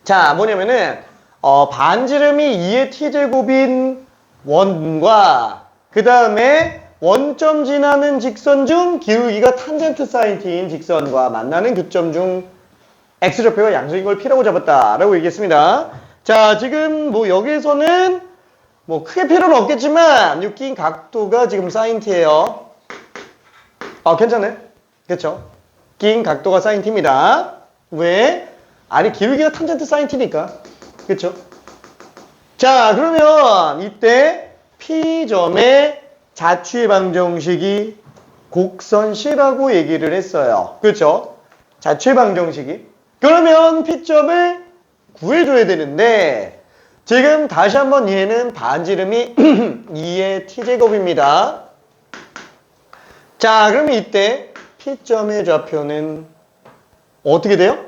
자, 뭐냐면은 반지름이 2의 t제곱인 원과 그 다음에 원점 지나는 직선 중 기울기가 탄젠트 사인 t인 직선과 만나는 교점 중 x좌표가 양수인 걸 p라고 잡았다라고 얘기했습니다. 자, 지금 뭐 여기에서는 뭐 크게 필요는 없겠지만 이 낀 각도가 지금 사인 t예요. 괜찮네. 그쵸? 낀 각도가 사인 t입니다. 왜? 아니 기울기가 탄젠트 사인 t니까. 그쵸? 자, 그러면 이때 P점의 자취의 방정식이 곡선 C라고 얘기를 했어요. 그렇죠? 자취의 방정식이. 그러면 P점을 구해줘야 되는데 지금 다시 한번 얘는 반지름이 2의 t제곱입니다. 자, 그러면 이때 P점의 좌표는 어떻게 돼요?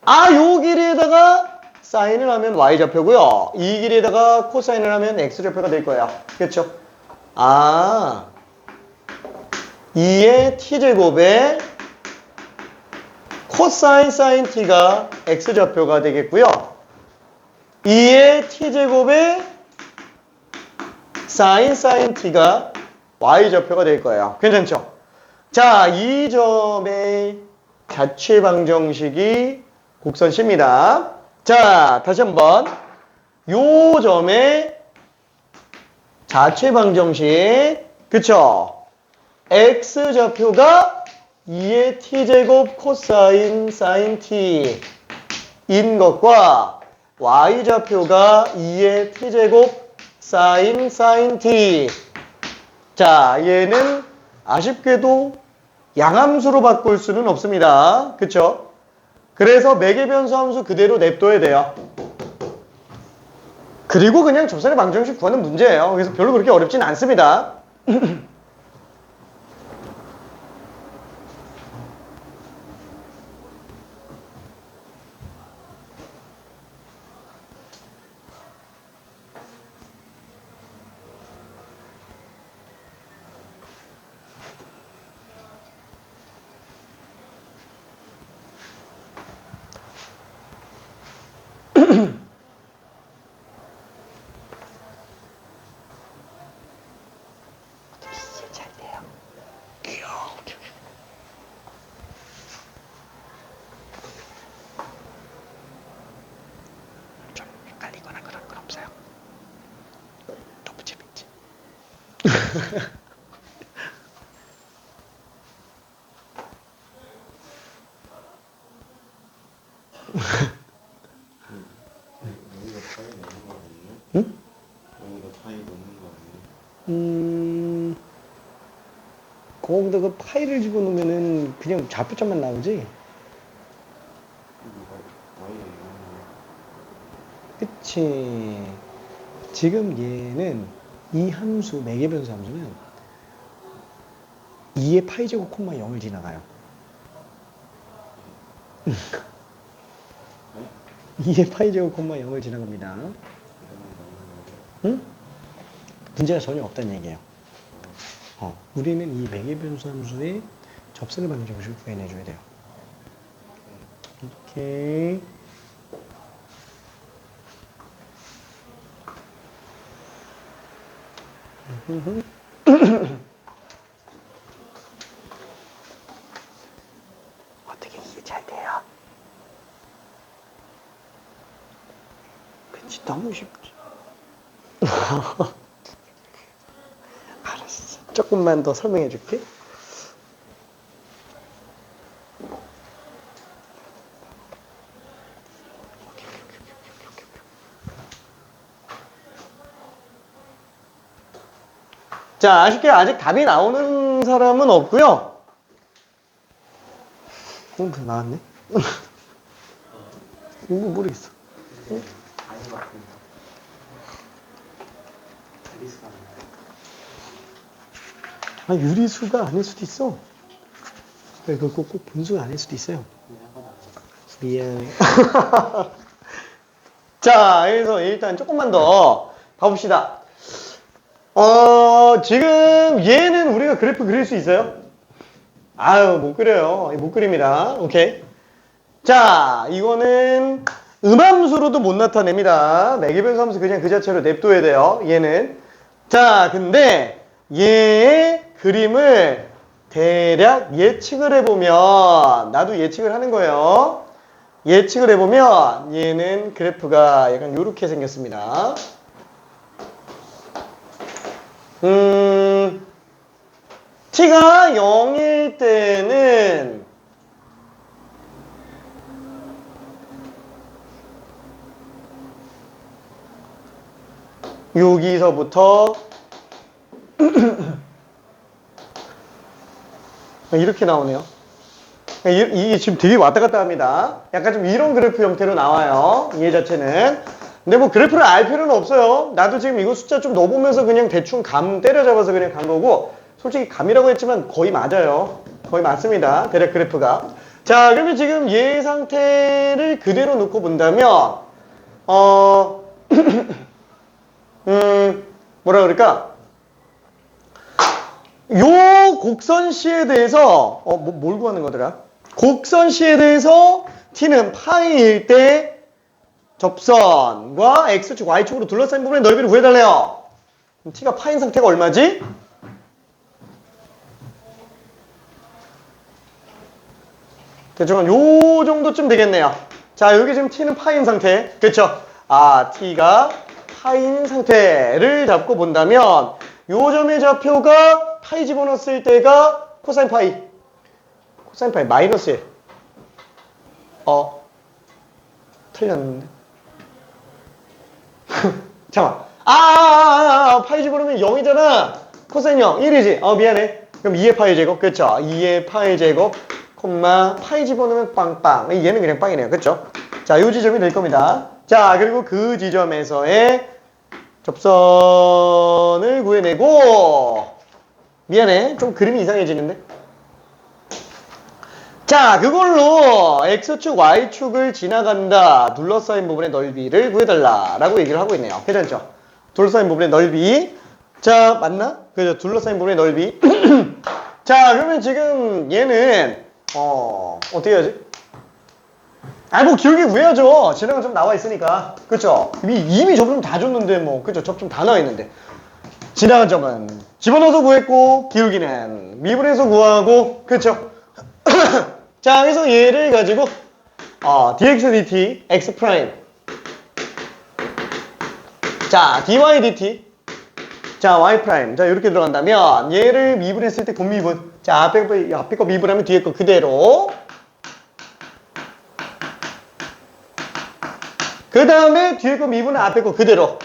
요 길이에다가 사인을 하면 y좌표고요. 이 길이에다가 코사인을 하면 x좌표가 될 거예요. 그렇죠? 2의 t제곱에 코사인 사인 t가 x좌표가 되겠고요. 2의 t제곱에 사인 t가 y좌표가 될 거예요. 괜찮죠? 자, 이 점의 자취 방정식이 곡선 C입니다. 자, 다시 한번 요 점의 자취 방정식 그쵸? x좌표가 2의 t제곱 코사인 사인 t인 것과 y좌표가 2의 t제곱 사인 t. 자, 얘는 아쉽게도 양함수로 바꿀 수는 없습니다. 그쵸? 그래서 매개변수 함수 그대로 냅둬야 돼요. 그리고 그냥 접선의 방정식 구하는 문제예요. 그래서 별로 그렇게 어렵진 않습니다. 잘 돼요. 좀 헷갈리거나 그런 건 없어요. 너무 재밌지? 응? 거기다 그 파일을 집어넣으면은 그냥 좌표점만 나오지? 그치. 지금 얘는 이 함수, 매개변수 함수는 2의 파이제곱 콤마 0을 지나가요. 2의 파이제곱 콤마 0을 지나갑니다. 응? 문제가 전혀 없다는 얘기예요. 우리는 이 매개변수 함수의 접선의 방정식을 구해내줘야 돼요. 오케이. 어떻게 이해 잘 돼요? 그치, 너무 쉽지. 알았어. 조금만 더 설명해 줄게. 자, 아쉽게 아직 답이 나오는 사람은 없고요. 나왔네. 모르겠어. 응? 유리수가 아닐 수도 있어. 이거 꼭 분수가 아닐 수도 있어요. 미안해. 자, 그래서 일단 조금만 더 봐봅시다. 지금 얘는 우리가 그래프 그릴 수 있어요? 아유, 못 그려요. 못 그립니다. 오케이. 자, 이거는 음함수로도 못 나타냅니다. 매개변수함수 그냥 그 자체로 냅둬야 돼요. 얘는. 자, 근데 얘의 그림을 대략 예측을 해보면, 나도 예측을 하는 거예요. 예측을 해보면 얘는 그래프가 약간 요렇게 생겼습니다. t가 0일 때는 여기서부터 이렇게 나오네요. 이게 지금 되게 왔다 갔다 합니다. 약간 좀 이런 그래프 형태로 나와요. 얘 자체는. 근데 뭐 그래프를 알 필요는 없어요. 나도 지금 이거 숫자 좀 넣어보면서 그냥 대충 감 때려잡아서 그냥 간 거고, 솔직히 감이라고 했지만 거의 맞아요. 거의 맞습니다. 대략 그래프가. 자, 그러면 지금 얘 상태를 그대로 놓고 본다면 뭐라 그럴까? 요 곡선C에 대해서 뭘 구하는 거더라? 곡선C에 대해서 t는 파이일 때 접선과 x축, y축으로 둘러싸인 부분의 넓이를 구해달래요. 그럼 t가 파인 상태가 얼마지? 대충 한 요 정도쯤 되겠네요. 자, 여기 지금 t는 파인 상태. 그쵸? t가 파인 상태를 잡고 본다면 요 점의 좌표가 파이 집어넣었을 때가 코사인 파이. 코사인 파이 마이너스 1. 틀렸는데. 잠깐만. 파이 집어넣으면 0이잖아. 코사인 0, 1이지. 미안해. 그럼 2의 파이 제곱. 그쵸? 2의 파이 제곱, 콤마, 파이 집어넣으면 빵빵. 얘는 그냥 빵이네요. 그쵸? 자, 요 지점이 될 겁니다. 자, 그리고 그 지점에서의 접선을 구해내고, 미안해. 좀 그림이 이상해지는데? 자, 그걸로 X축, Y축을 지나간다. 둘러싸인 부분의 넓이를 구해달라. 라고 얘기를 하고 있네요. 괜찮죠? 둘러싸인 부분의 넓이. 자, 맞나? 그죠? 둘러싸인 부분의 넓이. 자, 그러면 지금 얘는, 어떻게 해야지? 뭐 기울기 구해야죠. 지나간 점 나와 있으니까. 그쵸? 이미 접점 다 줬는데, 뭐. 그쵸? 접점 다 나와 있는데. 지나간 점은 집어넣어서 구했고, 기울기는 미분해서 구하고, 그쵸? 자, 그래서 얘를 가지고 dx dt x 프라임, 자 dy dt, 자 y 프라임, 자 이렇게 들어간다면 얘를 미분했을 때 곱미분, 자 앞에 거 미분하면 뒤에 거 그대로, 그 다음에 뒤에 거 미분은 앞에 거 그대로.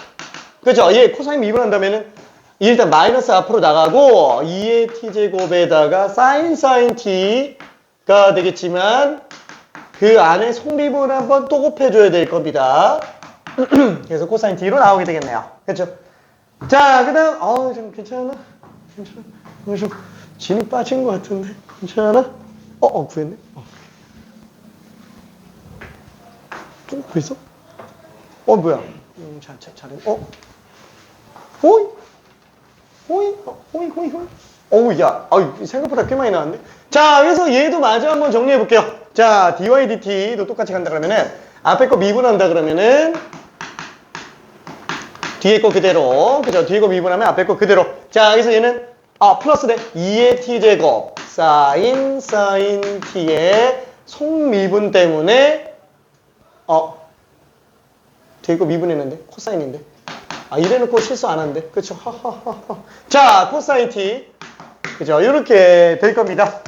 그죠? 얘 코사인 미분한다면은 일단 마이너스 앞으로 나가고 2의 t제곱에다가 사인 t가 되겠지만 그 안에 속미분 한번 또 곱해줘야 될 겁니다. 그래서 코사인 t로 나오게 되겠네요. 그렇죠? 자, 그 다음 좀 괜찮아? 좀 진이 빠진 것 같은데 괜찮아? 구했네. 좀 구했어? 뭐야? 잘해. 호이? 호이. 야, 생각보다 꽤 많이 나왔네. 자, 그래서 얘도 마저 한번 정리해 볼게요. 자, dy dt도 똑같이 간다 그러면은 앞에 거 미분한다 그러면은 뒤에 거 그대로. 그죠? 뒤에 거 미분하면 앞에 거 그대로. 자, 그래서 얘는 플러스 돼. 2의 t제곱 사인 t의 속미분 때문에 뒤에 거 미분했는데 코사인인데. 이래놓고 실수 안 한대. 그쵸? 자, 코사인 t. 그죠? 이렇게 될 겁니다.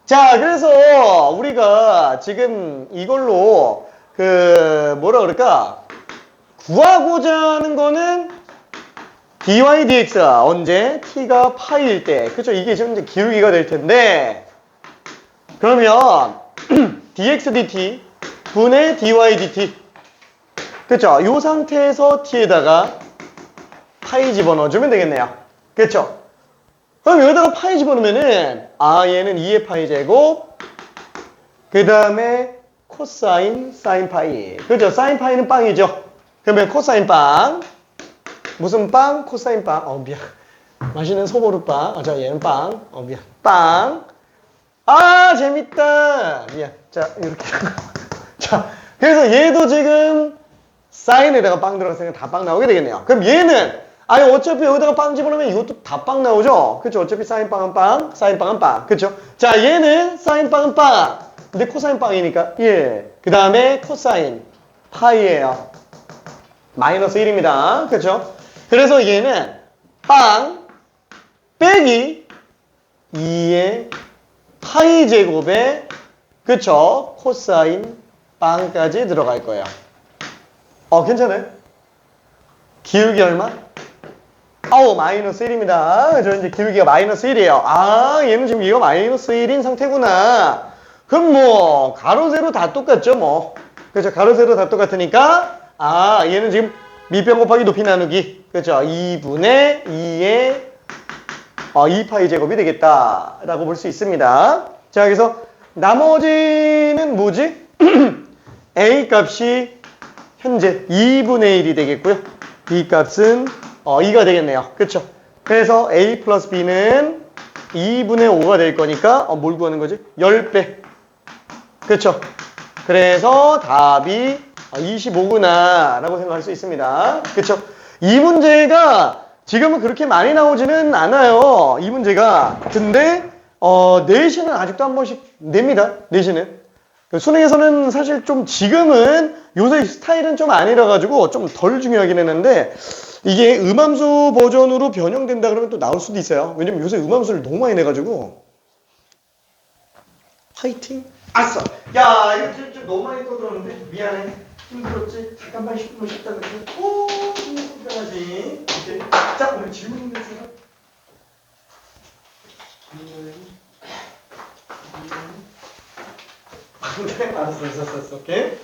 자, 그래서 우리가 지금 이걸로 뭐라 그럴까? 구하고자 하는 거는 dy dx 언제? t가 파이일 때. 그죠? 이게 지금 이제 기울기가 될 텐데. 그러면 dx dt 분의 dy dt. 그쵸? 이 상태에서 t에다가 파이 집어넣어주면 되겠네요. 그쵸? 그럼 여기다가 파이 집어넣으면은 얘는 2의 파이 제곱, 그 다음에 코사인 사인 파이. 그죠? 사인 파이는 빵이죠? 그러면 코사인 빵, 무슨 빵? 코사인 빵. 미안. 맛있는 소보루빵. 자, 얘는 빵. 미안. 빵. 아, 재밌다. 미안. 자, 이렇게. 자, 그래서 얘도 지금 사인에다가 빵 들어갔으니까 다 빵 나오게 되겠네요. 그럼 얘는, 아니, 어차피 여기다가 빵 집어넣으면 이것도 다 빵 나오죠? 그쵸? 어차피 사인빵은 빵, 사인빵은 빵. 그쵸? 자, 얘는 사인빵은 빵. 근데 코사인 빵이니까, 예. 그 다음에 코사인. 파이예요. 마이너스 1입니다. 그쵸? 그래서 얘는 빵 빼기 2의 파이 제곱에 그쵸? 코사인 빵까지 들어갈 거예요. 괜찮아요? 기울기 얼마? 마이너스 1입니다. 저 이제 기울기가 마이너스 1이에요. 아, 얘는 지금 이거 마이너스 1인 상태구나. 그럼 뭐 가로 세로 다 똑같죠, 뭐. 그렇죠? 가로 세로 다 똑같으니까 얘는 지금 밑변 곱하기 높이 나누기. 그렇죠? 2분의 2의 2파이 제곱이 되겠다라고 볼 수 있습니다. 자, 그래서 나머지는 뭐지? A 값이 현재 2분의 1이 되겠고요. B 값은 2가 되겠네요. 그렇죠? 그래서 A 플러스 B는 2분의 5가 될 거니까 뭘 구하는 거지? 10배. 그렇죠? 그래서 답이 25구나 라고 생각할 수 있습니다. 그렇죠? 이 문제가 지금은 그렇게 많이 나오지는 않아요. 이 문제가. 근데 내신은 아직도 한 번씩 냅니다. 내신은. 수능에서는 사실 좀 지금은 요새 스타일은 좀 아니라 가지고 좀 덜 중요하긴 했는데 이게 음함수 버전으로 변형된다 그러면 또 나올 수도 있어요. 왜냐면 요새 음함수를 너무 많이 내가지고. 화이팅! 아싸! 야, 이거 좀 너무 많이 떠들었는데 미안해. 힘들었지? 잠깐만 10분만 쉬었다 그랬지? 힘들하지. 오케이. 자, 오늘 질문 있는 사람? 네, 알았어. 오케이.